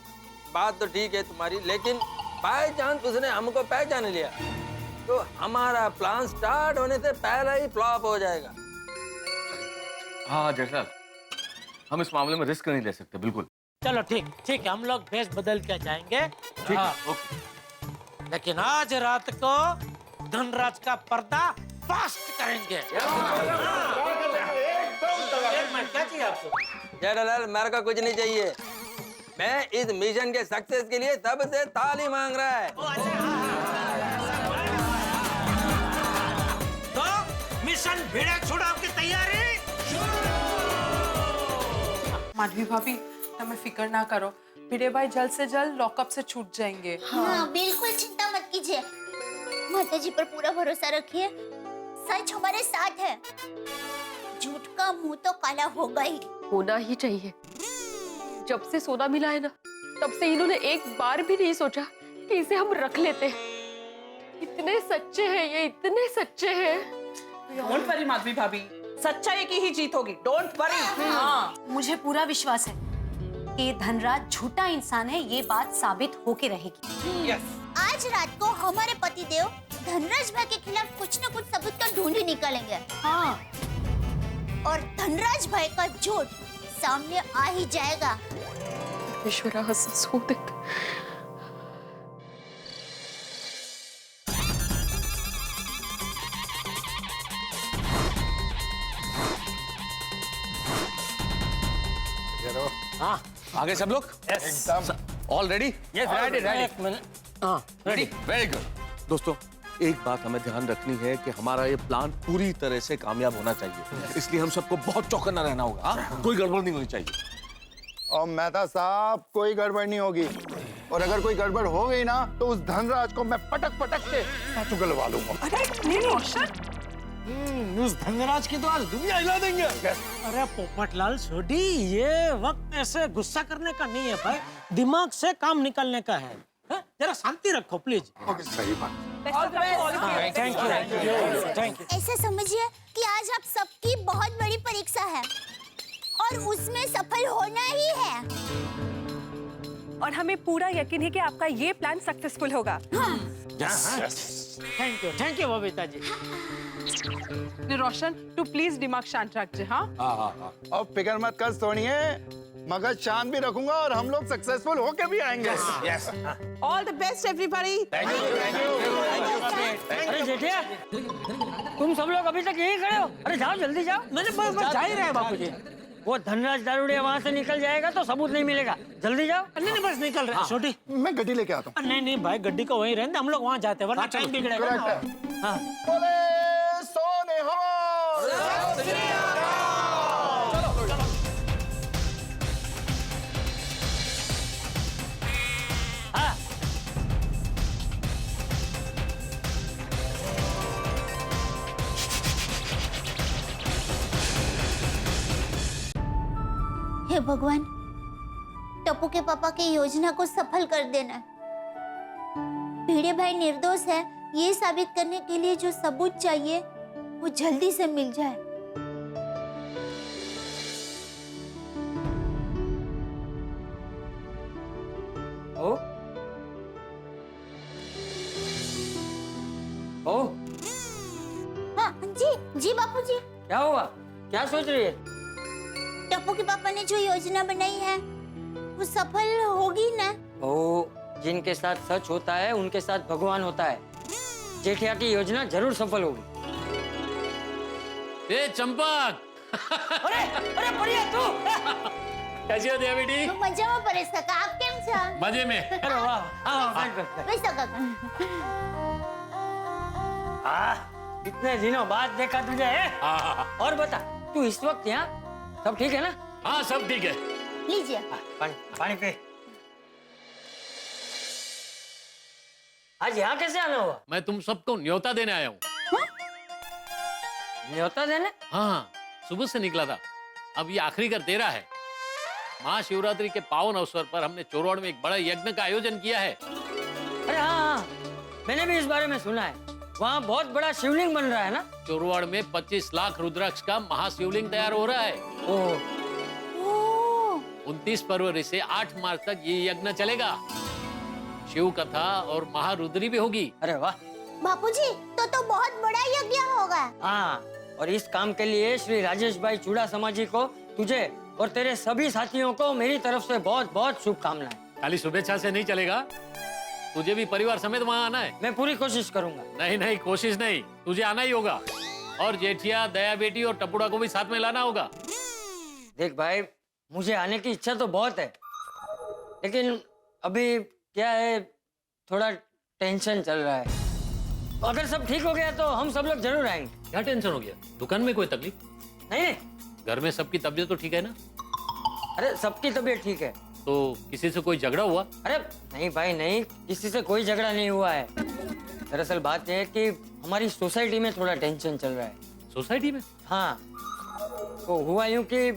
बात तो ठीक है तुम्हारी, लेकिन बाय चांस उसने हमको पहचान लिया तो हमारा प्लान स्टार्ट होने से पहले ही फ्लॉप हो जाएगा। हाँ जेठालाल, हम इस मामले में रिस्क नहीं ले सकते, बिल्कुल। चलो ठीक ठीक है, हम लोग भेष बदल के जाएंगे। हाँ, लेकिन आज रात को धनराज का पर्दा फास्ट करेंगे। क्या चाहिए आपको? जेठालाल मेरे को कुछ नहीं चाहिए, मैं इस मिशन के सक्सेस के लिए सबसे ताली मांग रहा है। तो मिशन भिड़े छुड़ाव की तैयारी। माधवी भाभी તમે फिक्र ना करो, भिड़े भाई जल्द से जल्द लॉकअप से छूट जाएंगे। हाँ बिल्कुल चिंता मत कीजिए, माता जी पर पूरा भरोसा रखिए, सच हमारे साथ है, झूठ का मुंह तो काला होगा ही। होना ही चाहिए। जब से सोना मिला है ना, तब से इन्होंने एक बार भी नहीं सोचा कि इसे हम रख लेते। इतने सच्चे हैं ये, इतने सच्चे हैं। डोंट वरी माधवी भाभी, सच्चाई की ही जीत होगी, डोंट वरी। हाँ मुझे पूरा विश्वास है कि धनराज झूठा इंसान है, ये बात साबित होके रहेगी। आज रात को हमारे पतिदेव धनराज भाई के खिलाफ कुछ न कुछ सबूत तो ढूंढ ही निकालेंगे। हाँ, और धनराज भाई का झूठ सामने आ ही जाएगा। ईश्वरा हसुदेत। हाँ, आगे सब लोग all ready? Yes ready ready. एक मिनट, हाँ रेडी, वेरी गुड। दोस्तों एक बात हमें ध्यान रखनी है कि हमारा ये प्लान पूरी तरह से कामयाब होना चाहिए, इसलिए हम सबको बहुत चौकन्ना रहना होगा। कोई गड़बड़ नहीं होनी चाहिए। और मेहता साहब कोई गड़बड़ नहीं होगी, और अगर कोई गड़बड़ हो गई ना तो उस धनराज को मैं पटक पटक के साथ उगलवा लूंगा। उस धनराज की तो आज दुनिया हिला देंगे। अरे पोपटलाल छोटी, ये वक्त ऐसे गुस्सा करने का नहीं है भाई, दिमाग से काम निकालने का है। जरा शांति रखो प्लीज। सही बात। Thank you thank you. ऐसा समझिए कि आज आप सबकी बहुत बड़ी परीक्षा है और उसमें सफल होना ही है, और हमें पूरा यकीन है कि आपका ये प्लान सक्सेसफुल होगा। Thank you Babita ji. रोशन तू प्लीज दिमाग शांत रख। हाँ और फिक्र मत कर सोनिए, मगज शांत भी रखूंगा और हम लोग सक्सेसफुल होके भी आएंगे। Yes all the best everybody. अरे जेठिया, तुम सब लोग अभी तक यहीं खड़े हो? अरे जाओ, जल्दी जाओ। मैंने बस जा ही रहे बापूजी। वो धनराज दारूडिया वहाँ से निकल जाएगा तो सबूत नहीं मिलेगा। जल्दी जाओ। नहीं बस निकल रहे। छोटी, मैं गड्डी लेके आता हूँ। नहीं भाई, गड्डी को वहीं रहने दे, हम लोग वहाँ जाते हैं, वरना टाइम बिगड़ेगा। हाँ। बोले सोने हो। हे भगवान, टप्पू के पापा की योजना को सफल कर देना। भिड़े भाई निर्दोष है ये साबित करने के लिए जो सबूत चाहिए वो जल्दी से मिल जाए। ओ ओ हाँ जी बापूजी। क्या हुआ? क्या सोच रही है? टप्पू के पापा ने जो योजना बनाई है वो सफल होगी ना? ओ, जिनके साथ सच होता है उनके साथ भगवान होता है। जेठिया की योजना जरूर सफल होगी। ए चंपक! अरे अरे बढ़िया तू। कैसी हो देवी बेटी? तो मजा में परेश काका, आप केम छो? मजे में। अरे वाह, आओ बैठ काका। इतने दिनों बाद देखा तुझे है? और बता, तू इस वक्त यहाँ सब ठीक है ना? हाँ सब ठीक है। लीजिए पानी, पानी पे। आज यहाँ कैसे आना हुआ? मैं तुम सबको न्योता देने आया हूँ। न्योता देने? हाँ, सुबह से निकला था, अब ये आखिरी का तेरा है। महाशिवरात्रि के पावन अवसर पर हमने चोरवाड़ में एक बड़ा यज्ञ का आयोजन किया है। अरे हाँ, मैंने भी इस बारे में सुना है। वहाँ बहुत बड़ा शिवलिंग बन रहा है ना? चोरवाड़ में 25 लाख रुद्राक्ष का महाशिवलिंग तैयार हो रहा है। ओह। 29 फरवरी से 8 मार्च तक ये यज्ञ चलेगा। शिव कथा और महारुद्री भी होगी। अरे वाह बापूजी, तो बहुत बड़ा यज्ञ होगा। हाँ, और इस काम के लिए श्री राजेश भाई चूड़ासमाजी को, तुझे और तेरे सभी साथियों को मेरी तरफ से बहुत बहुत शुभकामनाएं। खाली शुभेच्छा से नहीं चलेगा, तुझे भी परिवार समेत वहाँ आना है। मैं पूरी कोशिश करूंगा। नहीं नहीं, कोशिश नहीं, तुझे आना ही होगा। और जेठिया, दया बेटी और टपुड़ा को भी साथ में लाना होगा। देख भाई, मुझे आने की इच्छा तो बहुत है, लेकिन अभी क्या है, थोड़ा टेंशन चल रहा है। अगर सब ठीक हो गया तो हम सब लोग जरूर आएंगे। क्या टेंशन हो गया? दुकान में कोई तकलीफ? नहीं। घर में सबकी तबीयत तो ठीक है ना? अरे सबकी तबीयत ठीक है। तो किसी से कोई झगड़ा हुआ? अरे नहीं भाई नहीं, किसी से कोई झगड़ा नहीं हुआ है। दरअसल बात यह है कि हमारी सोसाइटी में थोड़ा टेंशन चल रहा है। सोसाइटी में? हाँ, तो हुआ यूं कि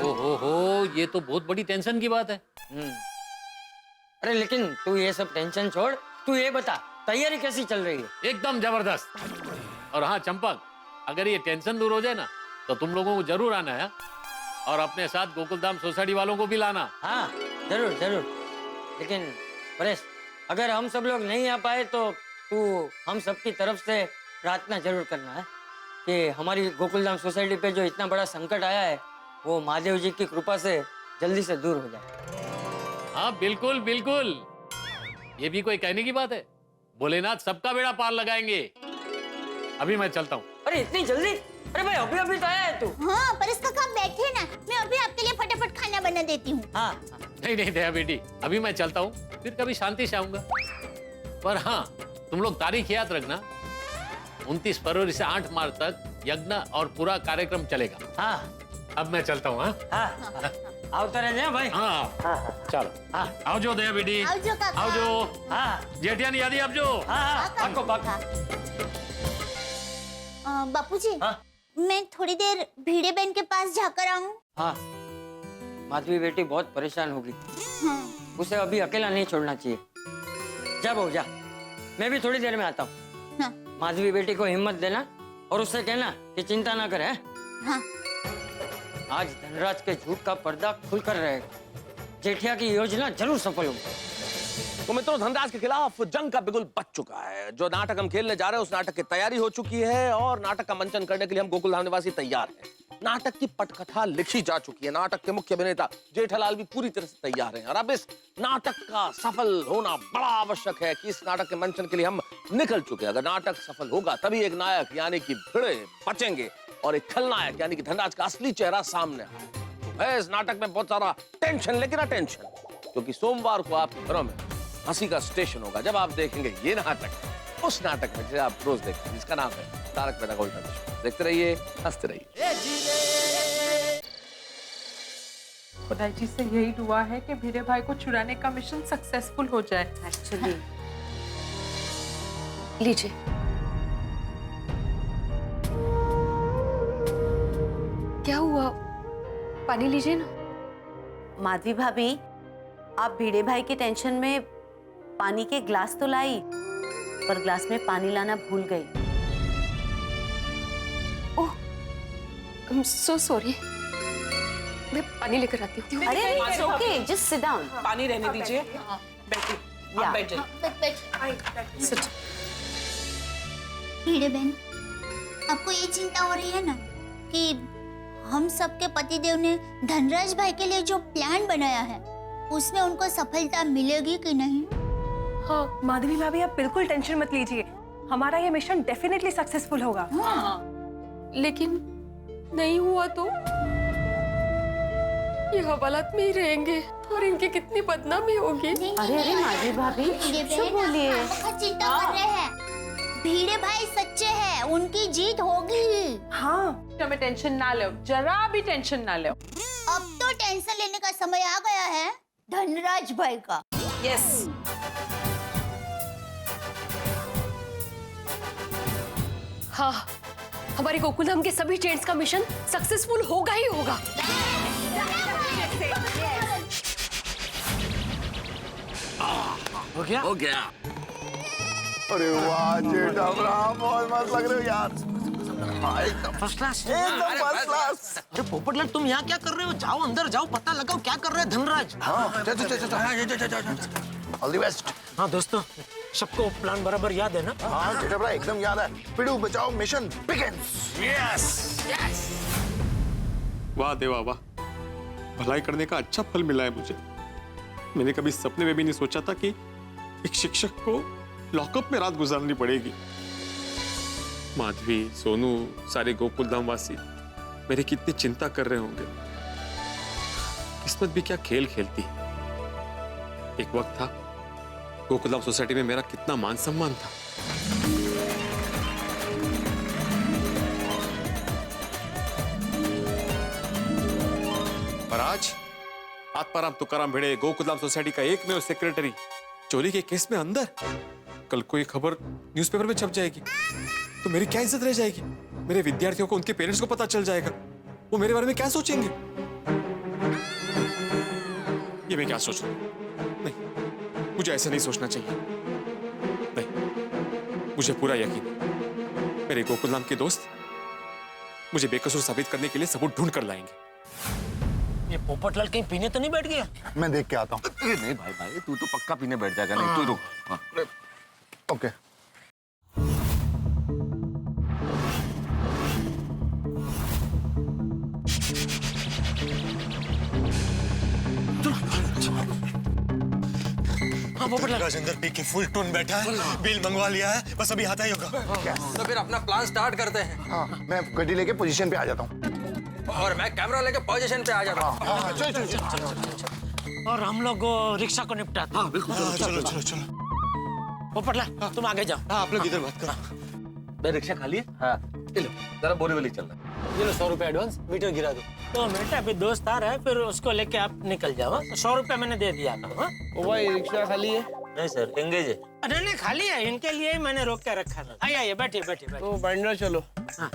ओहो, ये तो बहुत बड़ी टेंशन की बात है। अरे लेकिन तू ये सब टेंशन छोड़, तू ये बता तैयारी कैसी चल रही है? एकदम जबरदस्त। और हाँ चंपक, अगर ये टेंशन दूर हो जाए ना तो तुम लोगों को जरूर आना है, और अपने साथ गोकुलधाम सोसाइटी वालों को भी लाना। हाँ जरूर जरूर। लेकिन परेश, अगर हम सब लोग नहीं आ पाए तो तू हम सबकी तरफ से प्रार्थना जरूर करना है कि हमारी गोकुलधाम सोसाइटी पे जो इतना बड़ा संकट आया है वो महादेव जी की कृपा से जल्दी से दूर हो जाए। हाँ बिल्कुल बिल्कुल, ये भी कोई कहने की बात है। भोलेनाथ सबका बेड़ा पार लगाएंगे। अभी मैं चलता हूँ। अरे इतनी जल्दी? अरे भाई अभी अभी तो आया है तू। हाँ, पर इसका काम बैठे ना, मैं अभी आपके लिए फटाफट खाना बना देती हूँ। हाँ। नहीं नहीं दया बेटी, अभी मैं चलता हूँ, फिर कभी शांति से आऊंगा। पर हाँ, तुम लोग तारीख याद रखना, 29 फरवरी से 8 मार्च तक यज्ञ और पूरा कार्यक्रम चलेगा। हाँ। अब मैं चलता हूँ। हाँ। आवता रह भाई। हाँ चलो। हाँ आओ जो दया बेटी। आओ जो काका। आओ जो। हाँ जेठिया नहीं आदि अब जो। हाँ पक्को पक्का। बापूजी, मैं थोड़ी देर भिड़े बहन के पास जाकर आऊँ? हाँ, माधवी बेटी बहुत परेशान होगी। हाँ। उसे अभी अकेला नहीं छोड़ना चाहिए। जा बहू जा, मैं भी थोड़ी देर में आता हूँ। हाँ। माधवी बेटी को हिम्मत देना और उससे कहना कि चिंता ना करे। हाँ। आज धनराज के झूठ का पर्दा खुलकर रहेगा। जेठिया की योजना जरूर सफल होगी। तो मित्रों, धनराज के खिलाफ जंग का बिगुल बच चुका है। जो नाटक हम खेलने जा रहे हैं उस नाटक की तैयारी हो चुकी है और नाटक का मंचन करने के लिए हम गोकुलधाम निवासी तैयार हैं। नाटक की पटकथा लिखी जा चुकी है। नाटक के मुख्य अभिनेता जेठालाल भी पूरी तरह से तैयार हैं और अब इस नाटक का सफल होना बड़ा आवश्यक है कि इस नाटक के मंचन के लिए हम निकल चुके हैं। अगर नाटक सफल होगा तभी एक नायक यानी कि भिड़े बचेंगे और एक खलनायक यानी कि धनराज का असली चेहरा सामने आएगा। है इस नाटक में बहुत सारा टेंशन, लेकिन अटेंशन, क्योंकि सोमवार को आपके घरों में हंसी का स्टेशन होगा जब आप देखेंगे ये नाटक, उस नाटक में जिसे आप रोज देखते हैं, जिसका नाम है तारक मेहता का उल्टा चश्मा। देखते रहिए, हंसते रहिए। खुदाई जी से यही दुआ है कि भिड़े भाई को छुड़ाने का मिशन सक्सेसफुल हो जाए। एक्चुअली लीजिए। क्या हुआ? पानी लीजिए ना। माधवी भाभी, आप भिड़े भाई के टेंशन में पानी के ग्लास तो लाई, पर ग्लास में पानी लाना भूल गई। ओह, आई एम सो सॉरी। मैं पानी लेकर आती हूँ। अरे it's okay, just sit down. पानी रहने दीजिए। बैठिए, आप बैठ जाइए। भिड़े बहन, आपको ये चिंता हो रही है ना कि हम सबके पतिदेव ने धनराज भाई के लिए जो प्लान बनाया है उसमें उनको सफलता मिलेगी कि नहीं? हाँ माधवी भाभी, आप बिल्कुल टेंशन मत लीजिए, हमारा ये मिशन डेफिनेटली सक्सेसफुल होगा। लेकिन नहीं हुआ तो ये हवालात में ही रहेंगे और इनकी कितनी बदनामी होगी। अरे अरे माधवी भाभी, चुप बोलिए। आप चिंता कर रहे हैं, भिड़े भाई सच्चे हैं, उनकी जीत होगी ही। हाँ, हमें टेंशन ना लो, जरा भी टेंशन ना लो। अब तो टेंशन लेने का समय आ गया है धनराज भाई का। यस। हाँ, हमारे गोकुलधाम के सभी चेंट्स का मिशन सक्सेसफुल होगा ही होगा। हो गया? हो गया। अरे वाह जेठामरा, बहुत मस्त लग रहे हो यार। एकदम फर्स्ट क्लास। एकदम फर्स्ट क्लास। अरे पोपटलाल, तुम यहाँ क्या कर रहे हो? जाओ अंदर जाओ, पता लगाओ क्या कर रहे हैं धनराज। हाँ, ऑल द बेस्ट। हाँ दोस्तों, सबको प्लान बराबर याद है ना? हाँ जेठामरा, एकदम याद है। पिड़ू बचाओ मिशन बिगिंस। Yes yes. वाह देवा वाह, भलाई करने का अच्छा फल मिला है मुझे। मैंने कभी सपने में भी नहीं सोचा था कि एक शिक्षक को लॉकअप में रात गुजारनी पड़ेगी। माधवी, सोनू, सारे गोकुलधाम वासी मेरी कितनी चिंता कर रहे होंगे। किस्मत भी क्या खेल खेलती है। एक वक्त था गोकुलधाम सोसाइटी में मेरा कितना मान सम्मान था। और आज आत्माराम तुकाराम भिड़े, गोकुलधाम सोसाइटी का एकमेव सेक्रेटरी, चोरी के केस में अंदर। कल को ये खबर न्यूज़पेपर में छप जाएगी तो मेरी क्या इज्जत रह जाएगी? मेरे विद्यार्थियों को, उनके पेरेंट्स को पता चल जाएगा, वो मेरे बारे में क्या सोचेंगे? ये मैं क्या सोच रहा हूं? नहीं, मुझे ऐसा नहीं सोचना चाहिए। नहीं, मुझे पूरा यकीन है मेरे गोकुलधाम के दोस्त मुझे बेकसूर साबित करने के लिए सबूत ढूंढ कर लाएंगे। ये पोपटलाल कहीं पीने तो नहीं बैठ गया? मैं देख के आता हूँ। नहीं भाई भाई, तू तो पक्का पीने बैठ जाएगा। नहीं तू रुक। हाँ। ओके। हाँ पोपटलाल। राजेंद्र पी के फुल टोन बैठा है, बिल मंगवा लिया है, बस अभी आता ही होगा। तो फिर अपना प्लान स्टार्ट करते हैं। हाँ, मैं गड्डी लेके पोजीशन पे आ जाता हूँ। और मैं कैमरा लेके पोजीशन पे आ जाता हूँ। हाँ, चलो। और हम लोग रिक्शा को निपटाते हैं। बिल्कुल, चलो चलो चलो। पोपटलाल, तुम आगे जाओ। हाँ, आप लोग इधर बात करो। मैं रिक्शा खाली है? हाँ, लो जरा बोरीवली चल रहा है। ये लो 100 रुपए एडवांस, मीटर गिरा दो। तो बेटा अभी दोस्त आ रहा है, फिर उसको लेके आप निकल जाओ। 100 रुपया मैंने दे दिया था। हाँ? ओ भाई, रिक्शा खाली है? नहीं सर, एंगेज है। अरे नहीं, खाली है, इनके लिए ही मैंने रोक के रखा था। आइए बैठिए बैठिए। तो बाइंडर चलो। हाँ,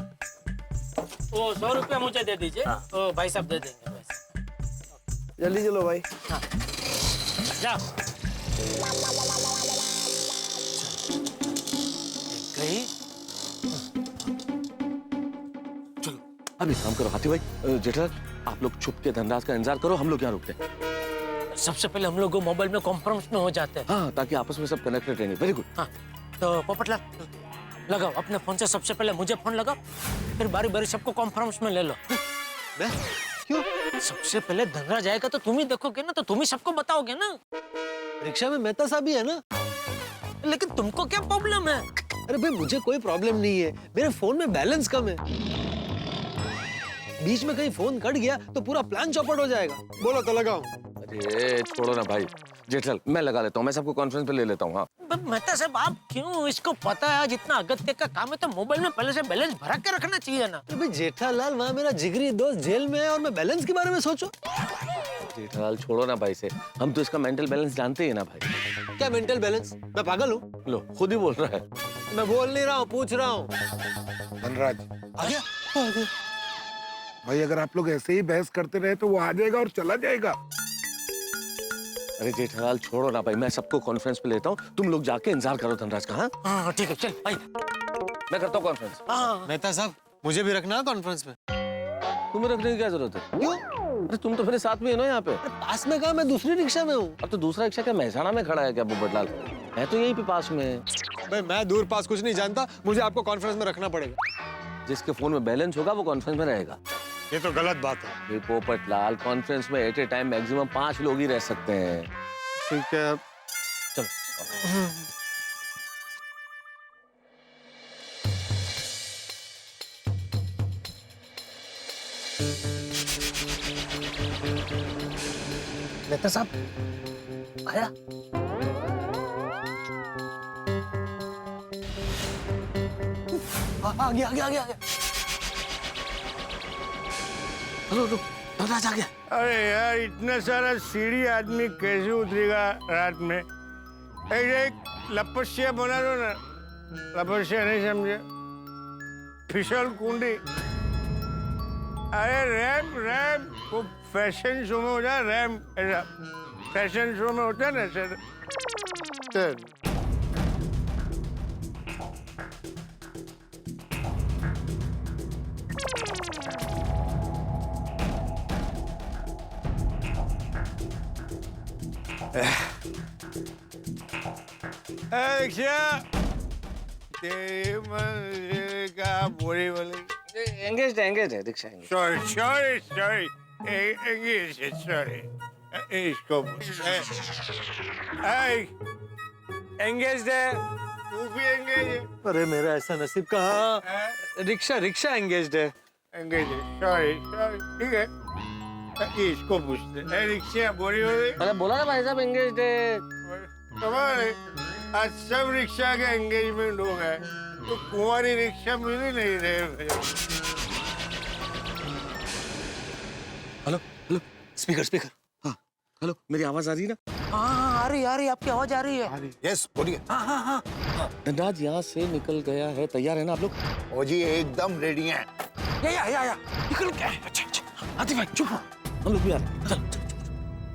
वो 100 रुपया मुझे दे दीजिए। तो भाई साहब दे देंगे बस। जल्दी चलो भाई। हाँ, जाओ। गई। अब एक काम करो हाथी भाई, जेठालाल, आप लोग छुप के धनराज का इंतजार करो, हम लोग यहाँ रुकते हैं। सबसे पहले हम लोग मोबाइल में कॉन्फ्रेंस में हो जाते हैं। हाँ, ताकि आपस में सब कनेक्टेड रहेंगे। Very good. हाँ, तो पोपटलाल लगाओ अपने फोन से, सबसे पहले मुझे फोन लगाओ, फिर बारी बारी सबको कॉन्फ्रेंस में ले लो। मैं? क्यों? सबसे पहले धनराज आएगा तो तुम ही देखोगे ना, तो तुम ही सबको बताओगे ना। रिक्शा में मेहता साहब भी है ना। लेकिन तुमको क्या प्रॉब्लम है? अरे भाई मुझे कोई प्रॉब्लम नहीं है, मेरे फोन में बैलेंस कम है। बीच में कहीं फोन कट गया तो पूरा प्लान चौपट हो जाएगा। बोलो तो लगाओ। अरे छोड़ो ना भाई, जेठल मैं लगा लेता हूँ, मैं सबको कॉन्फ्रेंस पे ले लेता हूँ। हाँ मेहता साहब आप क्यों, इसको पता है जितना अगत्य का काम है तो मोबाइल में पहले से बैलेंस भरा के रखना चाहिए ना। अरे भाई जेठालाल, वहाँ मेरा जिगरी दोस्त जेल में है और मैं बैलेंस के बारे में सोचूं। जेठालाल छोड़ो ना भाई से, हम तो इसका मेंटल बैलेंस जानते ही ना भाई। क्या मेंटल बैलेंस? मैं पागल हूँ? लो खुद ही बोल रहा है। मैं बोल नहीं रहा हूँ, पूछ रहा हूँ। धनराज आ गया? भाई अगर आप लोग ऐसे ही बहस करते रहे तो वो आ जाएगा और चला जाएगा। अरे जेठालाल छोड़ो ना भाई, मैं सबको कॉन्फ्रेंस पे लेता हूँ, तुम लोग जाके इंतजार करो धनराज का। हाँ हाँ ठीक है, चल भाई मैं करता हूँ कॉन्फ्रेंस। मेहता साहब मुझे भी रखना है कॉन्फ्रेंस में। तुम्हें रखने की क्या जरूरत है? क्यों? अरे तुम तो मेरे साथ में हो ना यहाँ पे। पास में कहा, मैं दूसरी रिक्शा में हूँ। अब तो दूसरा रिक्शा क्या महसाणा में खड़ा है क्या पोपटलाल? मैं तो यहीं पे पास में। भाई मैं दूर पास कुछ नहीं जानता, मुझे आपको कॉन्फ्रेंस में रखना पड़ेगा। जिसके फोन में बैलेंस होगा वो कॉन्फ्रेंस में रहेगा। ये तो गलत बात है। ये पोपटलाल, कॉन्फ्रेंस में एट ए टाइम मैक्सिमम 5 लोग ही रह सकते हैं। ठीक है चलो। मेहता साहब आया? आ गया। हेलो धनराज आ गया। अरे यार इतना सारा सीढ़ी आदमी कैसे उतरेगा रात में? एक लपस्या बना दो ना। लपस्या नहीं समझे? फिसल कुंडी। अरे रैम वो फैशन शो में होता है, रैम ऐसा फैशन शो में होता है ना सर। एंगेज है दीक्षा। सॉरी इसको एंगेज है, तू भी एंगेज है। अरे मेरा ऐसा नसीब कहाँ। रिक्शा एंगेज्ड है। एंगेज है, सॉरी ठीक है। इसको पूछते हैं रिक्शा बोरी हो गई। अरे बोला ना भाई साहब एंगेज है। कमाल है, आज सब रिक्शा के एंगेजमेंट हो गए तो कुंवारी रिक्शा मिल ही नहीं रहे। Hello speaker. हाँ हेलो, मेरी आवाज आ रही है ना? हाँ आ रही आपकी आवाज आ रही है। यस बोलिए। हाँ धनराज यहाँ से निकल गया है, तैयार है ना आप लोग? ओ जी एकदम रेडी हैं। या निकल गया। अच्छा आदि भाई चुप हो, हम लोग भी आ रहे हैं। चल।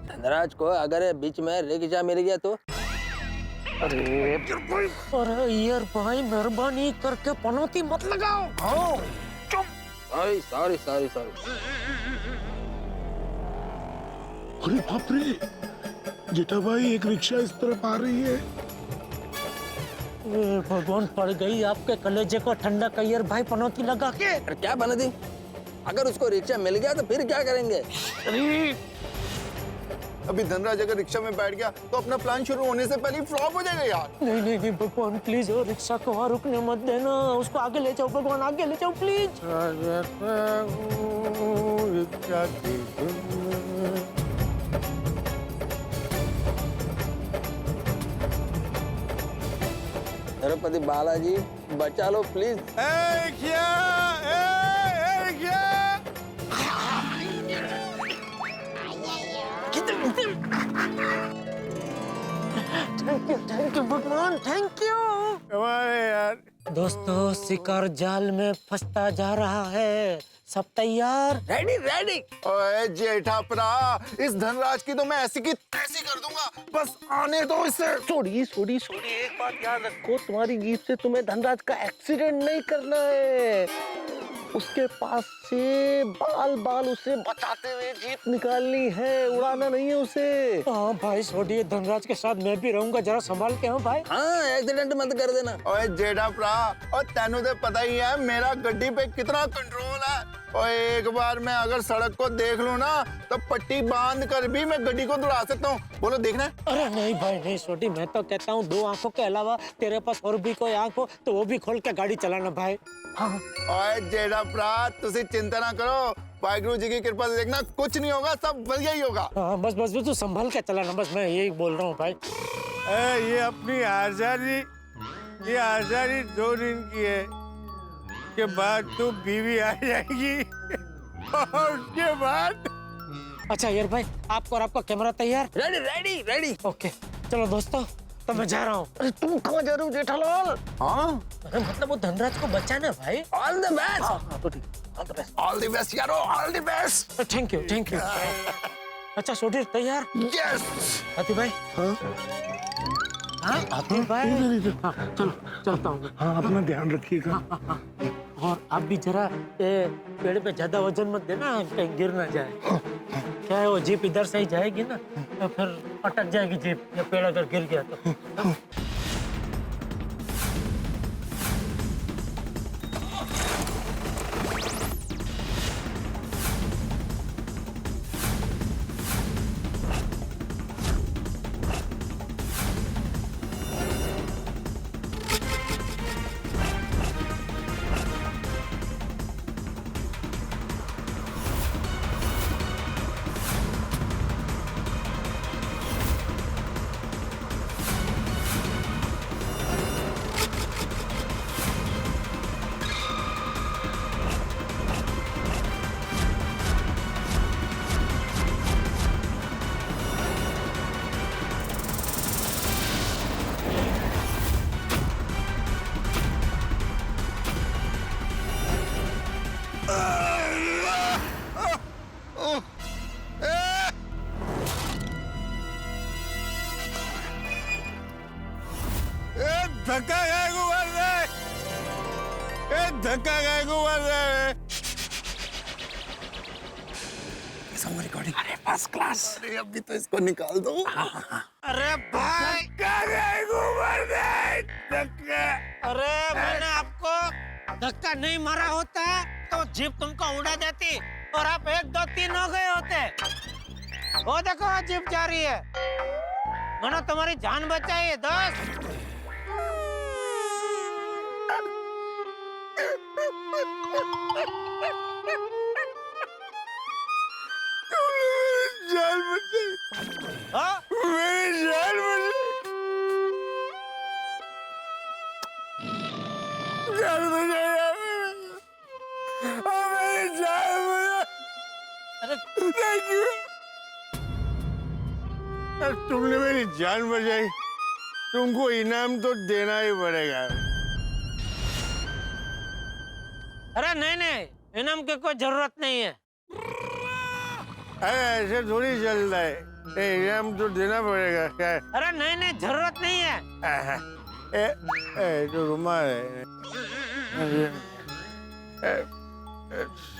धनराज को अगर बीच में रिक्शा मिल गया तो? अरे यार भाई मेहरबानी करके पनौती मत लगाओ। चुप। सॉरी। अरे बाप रे, जेठा भाई एक रिक्शा इस तरफ आ रही है। भगवान पड़ गई आपके कलेजे को ठंडा कहियर भाई पनौती लगा के। अरे क्या बना दी? अगर उसको रिक्शा मिल गया तो फिर क्या करेंगे? अभी धनराज अगर रिक्शा में बैठ गया तो अपना प्लान शुरू होने से पहले फ्लॉप हो जाएगा यार। नहीं भगवान प्लीज रिक्शा को वहाँ रुकने मत देना, उसको आगे ले जाओ भगवान, आगे ले जाओ प्लीज। तिरुपति बालाजी बचा लो प्लीज। थैंक यू भगवान, थैंक यू। हमारे यार दोस्तों शिकार जाल में फंसता जा रहा है, सब तैयार? रेडी। ओए जेठापरा, इस धनराज की तो मैं ऐसी की तैसी कर दूंगा, बस आने दो इसे। सोड़ी एक बात याद रखो, तुम्हारी जीप से तुम्हें धनराज का एक्सीडेंट नहीं करना है। उसके पास से बाल बाल उसे बचाते हुए जीप निकालनी है, उड़ाना नहीं है उसे। हाँ भाई सोडी, धनराज के साथ मैं भी रहूंगा, जरा संभाल के। हाँ भाई, हाँ एक्सीडेंट मत कर देना। ओए जेठा भरा, और तेनू तो पता ही है मेरा गड्डी पे कितना कंट्रोल है। और एक बार मैं अगर सड़क को देख लूं ना तो पट्टी बांध कर भी मैं गड्डी को दौड़ा सकता हूँ। बोलो देखना है? अरे नहीं भाई नहीं सोडी, मैं तो कहता हूँ 2 आंखों के अलावा तेरे पास और भी कोई आंख हो तो वो भी खोल के गाड़ी चलाना भाई। हाँ। ओए जेठा भरा, तुसी चिंता ना करो, वाहिगुरु जी की कृपा से देखना कुछ नहीं होगा, सब बढ़िया ही होगा। हाँ बस बस तू संभल के चलाना, बस मैं यही बोल रहा हूँ भाई। ये अपनी आजादी, ये आजादी 2 दिन की है, के बाद तू बीवी आ जाएगी और उसके बाद। अच्छा यार भाई, आपको और आपका कैमरा तैयार? Ready ready ready. ओके चलो दोस्तों, तो मैं जा रहा हूँ। अरे तुम कहाँ जा रहे हो जेठालाल? हाँ अरे मतलब वो धनराज को बचाना है भाई। All the best. हाँ तो ठीक, all the best, all the best यारो, all the best. Thank you thank you. अच्छा सोडी तैयार? यस। हाथी भाई। हाँ हाँ हाथी भाई। हाँ चलो चलता हूँ। हाँ अपना ध्यान रखिएगा। और आप भी जरा पेड़ पे ज्यादा वजन मत देना, कहीं गिर ना जाए। क्या है वो जीप इधर से ही जाएगी ना तो फिर अटक जाएगी जीप, या पेड़ अगर गिर गया तो। धक्का गाय को मार रहा है, धक्का गाय को मार रहा है। रिकॉर्डिंग, अरे फर्स्ट क्लास। अरे अभी तो इसको निकाल दो। अरे भाई धक्का गाय को मार रहा है, धक्का। अरे मैंने आपको धक्का नहीं मारा होता तो जीप तुमको उड़ा देती और आप 1 2 3 हो गए होते। वो देखो जीप जा रही है, मैंने तुम्हारी जान बचाई है दोस्त। जान बचाई, मेरी जान बचाई, जान बचाई, मेरी जान बचाई। अरे थैंक यू, तुमने मेरी जान बचाई, तुमको इनाम तो देना ही पड़ेगा। अरे नहीं नहीं, इनाम की कोई जरूरत नहीं है। अरे ऐसे थोड़ी चलता है, इनाम तो देना पड़ेगा। क्या? अरे नहीं नहीं, जरूरत नहीं है। तो रुमाल है।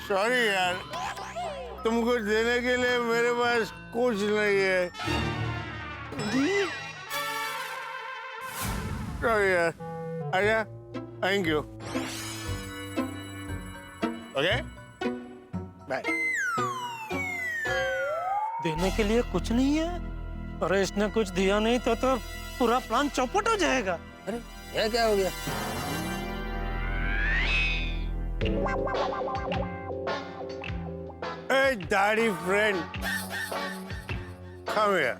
सॉरी यार, तुमको देने के लिए मेरे पास कुछ नहीं है। सॉरी यार। अच्छा, थैंक यू। Okay, bye. देने के लिए कुछ नहीं है? अरे इसने कुछ दिया नहीं तो पूरा प्लान चौपट हो जाएगा। अरे ये क्या हो गया? Hey, daddy friend, come here.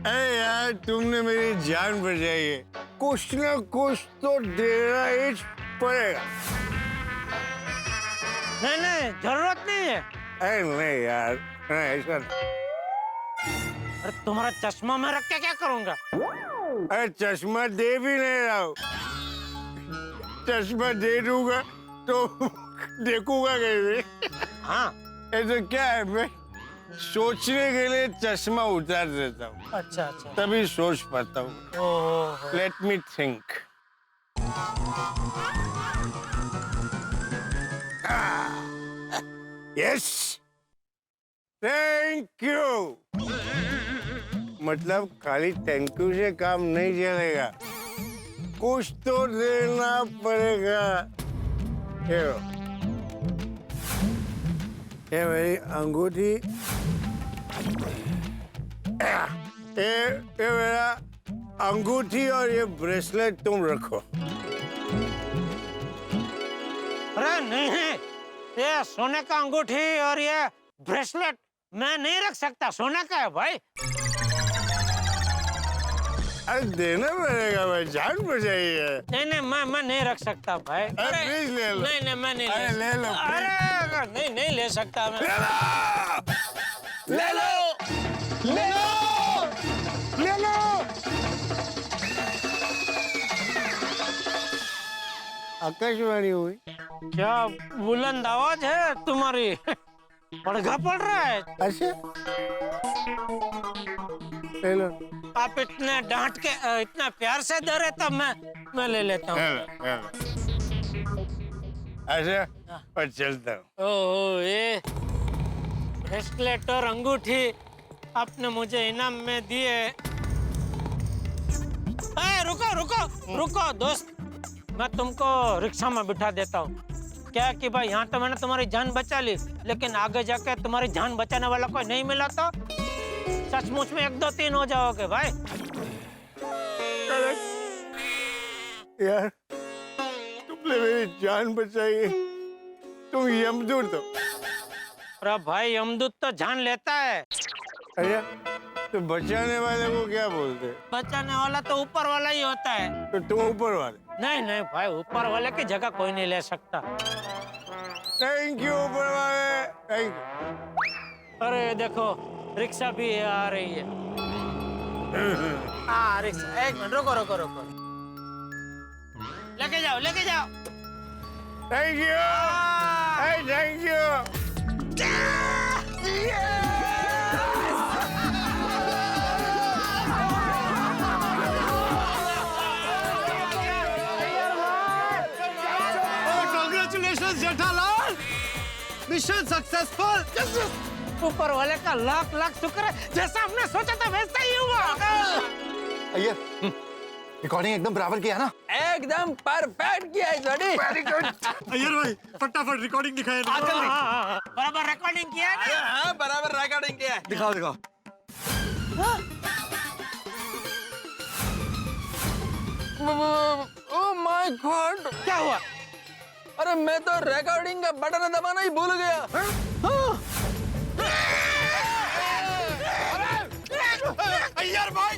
अरे यार, तुमने मेरी जान बचाई है, कुछ ना कुछ तो देना ही पड़ेगा। नहीं नहीं, जरूरत नहीं है। अरे नहीं यार, नहीं ऐसा नहीं। अरे तुम्हारा चश्मा मैं रख के क्या करूंगा? अरे चश्मा दे भी नहीं रहा हूँ, चश्मा दे दूंगा तो देखूंगा कैसे? हाँ, ऐसा क्या है, मैं सोचने के लिए चश्मा उतार देता हूँ। अच्छा अच्छा, तभी सोच पाता हूँ। Let me think. Yes, thank you. मतलब खाली थैंक यू से काम नहीं चलेगा, कुछ तो देना पड़ेगा। ये मेरी अंगूठी, ये मेरा अंगूठी और ये ब्रेसलेट तुम रखो। अरे नहीं, ये सोने का अंगूठी और ये ब्रेसलेट मैं नहीं रख सकता, सोने का है भाई। अरे देना पड़ेगा भाई, जान बचाइए। नहीं, मैं नहीं रख सकता भाई। अरे प्लीज ले लो। नहीं, मैं नहीं अरे ले लो। अरे नहीं ले सकता मैं। ले लो, ले लो, ले लो। आकाशवाणी हुई क्या बुलंद आवाज है तुम्हारी, पड़घा पड़ रहा है। अच्छा, ले लो। आप इतने डांट के इतना प्यार से दे रहे तब मैं ले लेता हूँ। अच्छा, और चलता हूँ। ओह, ये ब्रेसलेट और अंगूठी आपने मुझे इनाम में दिए। रुको दोस्त, मैं तुमको रिक्शा में बिठा देता हूँ। क्या कि भाई यहाँ तो मैंने तुम्हारी जान बचा ली, लेकिन आगे जाके तुम्हारी जान बचाने वाला कोई नहीं मिला तो सचमुच में 1 2 3 हो जाओगे भाई। यार, तुमने मेरी जान बचाई है, तुम यमदूत हो। अरे भाई, यमदूत तो जान लेता है। अच्छा, तो बचाने वाले को क्या बोलते हैं? बचाने वाला तो ऊपर वाला ही होता है। तो तुम ऊपर वाले? नहीं भाई, ऊपर वाले की जगह कोई नहीं ले सकता। थैंक यू ऊपर वाले, थैंक यू। अरे देखो, रिक्शा भी आ रही है। हाँ, रिक्शा, 1 मिनट, रुको। लेके जाओ। Thank you, thank you. Congratulations, Jethalal, mission successful. ऊपर वाले का लाख शुक्र है, जैसा हमने सोचा था वैसा ही हुआ। अय्यर, रिकॉर्डिंग एकदम बराबर किया ना? एकदम परफेक्ट किया है जोड़ी। Very good. अय्यर भाई, फटाफट रिकॉर्डिंग दिखाइए। बराबर रिकॉर्डिंग किया है ना? हाँ, बराबर रिकॉर्डिंग किया है। दिखाओ। ओह माय गॉड, क्या हुआ? अरे मैं तो रिकॉर्डिंग का बटन दबाना ही भूल गया। अय्यर भाई,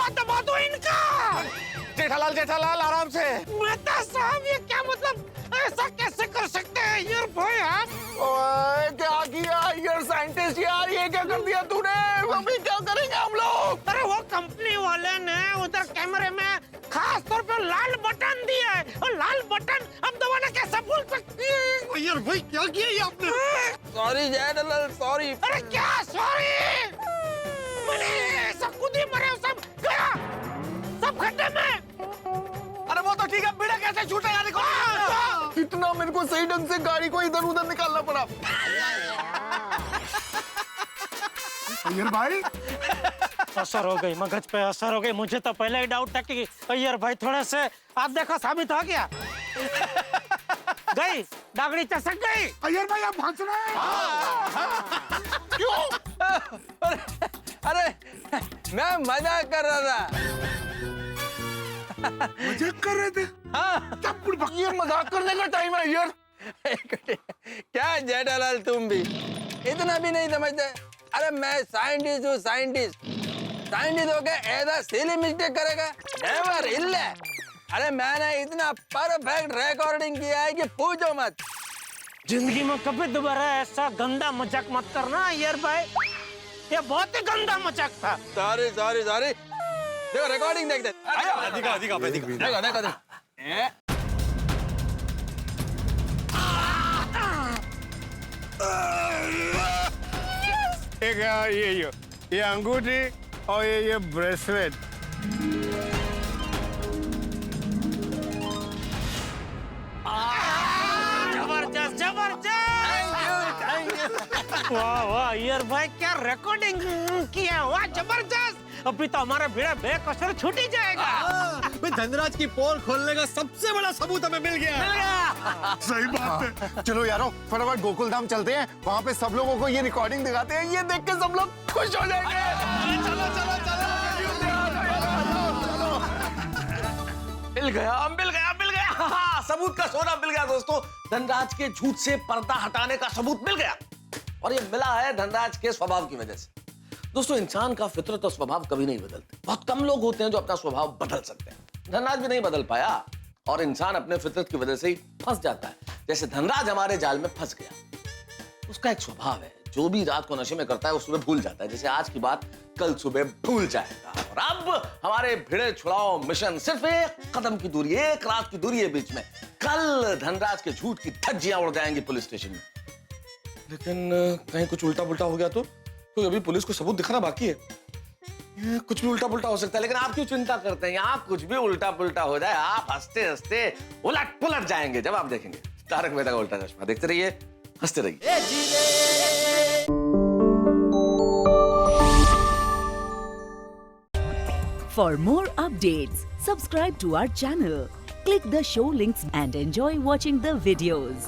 दबा दो इनका। जेठालाल आराम से। मेहता साहब, ये क्या मतलब, ऐसा कैसे कर सकते हैं अय्यर भाई आप? ओए, क्या किया अय्यर साइंटिस्ट यार, ये क्या कर दिया तूने? अभी क्या करेंगे हम लोग? अरे वो कंपनी वाले ने उधर कैमरे में खास तौर पे लाल बटन दिया है, और लाल बटन हम दोबारा कैसे भूल सकते हैं? अय्यर भाई, क्या किया ये आपने? Sorry Jethalal, sorry. अरे क्या सॉरी? मैंने सब खुद ही मरे, सब गया, सब खड्डे में। अरे वो तो ठीक है, बिना कैसे छूटा यार? इतना मेरे को सही ढंग से गाड़ी को इधर उधर निकालना पड़ा। अय्यर भाई, असर हो गई, मगज पे असर हो गई। मुझे तो पहले ही डाउट था कि अय्यर भाई थोड़े से, आप देखो, साबित हो गया। गई दागड़ी, चसक गई। अय्यर भाई आप हंस रहे हैं? क्यों? अरे मैं मजाक कर रहा था। मजाक कर रहे थे? हाँ, ये मजाक करने का टाइम है यार। क्या जेठालाल, तुम भी इतना भी नहीं समझते? अरे मैं साइंटिस्ट हूँ, साइंटिस्ट होके ऐसा सिली मिस्टेक करेगा? नेवर, इल्ले। अरे मैंने इतना परफेक्ट रिकॉर्डिंग किया है कि पूछो मत। जिंदगी में कभी दोबारा ऐसा गंदा मजाक मत करना अय्यर भाई, ये बहुत ही गंदा मजाक था। सॉरी। देखो रिकॉर्डिंग देख। देखो। एक ये अंगूठी और ये ब्रेसलेट। वाह वाह यार भाई, क्या रिकॉर्डिंग किया, वाह जबरदस्त। अभी तो हमारा भिड़ा बेकसूर छूट ही जाएगा। धनराज की पोल खोलने का सबसे बड़ा सबूत हमें मिल गया। सही बात है। चलो यारो फटाफट गोकुल धाम चलते हैं, वहाँ पे सब लोगों को ये रिकॉर्डिंग दिखाते हैं, ये देख के सब लोग खुश हो जाएंगे। चलो चलो चलो मिल गया मिल गया मिल गया। हाँ, सबूत का सोना मिल गया दोस्तों। धनराज के झूठ से पर्दा हटाने का सबूत मिल गया, और ये मिला है धनराज के स्वभाव की वजह से। दोस्तों, इंसान का फितरत और स्वभाव कभी नहीं बदलते। बहुत कम लोग होते हैं जो अपना स्वभाव बदल सकते हैं। धनराज भी नहीं बदल पाया, और इंसान अपने फितरत की वजह से ही फंस जाता है। जैसे धनराज हमारे जाल में फंस गया। उसका एक स्वभाव है, जो भी रात को नशे में करता है वो सुबह भूल जाता है। जैसे आज की बात कल सुबह भूल जाएगा। और अब हमारे भिड़े छुड़ाओ मिशन सिर्फ एक कदम की दूरी, एक रात की दूरी है बीच में। कल धनराज के झूठ की धज्जियां उड़ जाएंगी पुलिस स्टेशन में। लेकिन कहीं कुछ उल्टा पुल्टा हो गया तो, क्योंकि अभी पुलिस को सबूत दिखाना बाकी है। कुछ भी उल्टा पुल्टा हो सकता है, लेकिन आप क्यों चिंता करते हैं? यहाँ कुछ भी उल्टा पुल्टा हो जाए, आप हंसते हंसते उलट पुलट जाएंगे जब आप देखेंगे तारक मेहता का उल्टा चश्मा। देखते रहिए, हंसते रहिए। For more updates, subscribe to our channel, click the show links and enjoy watching the videos.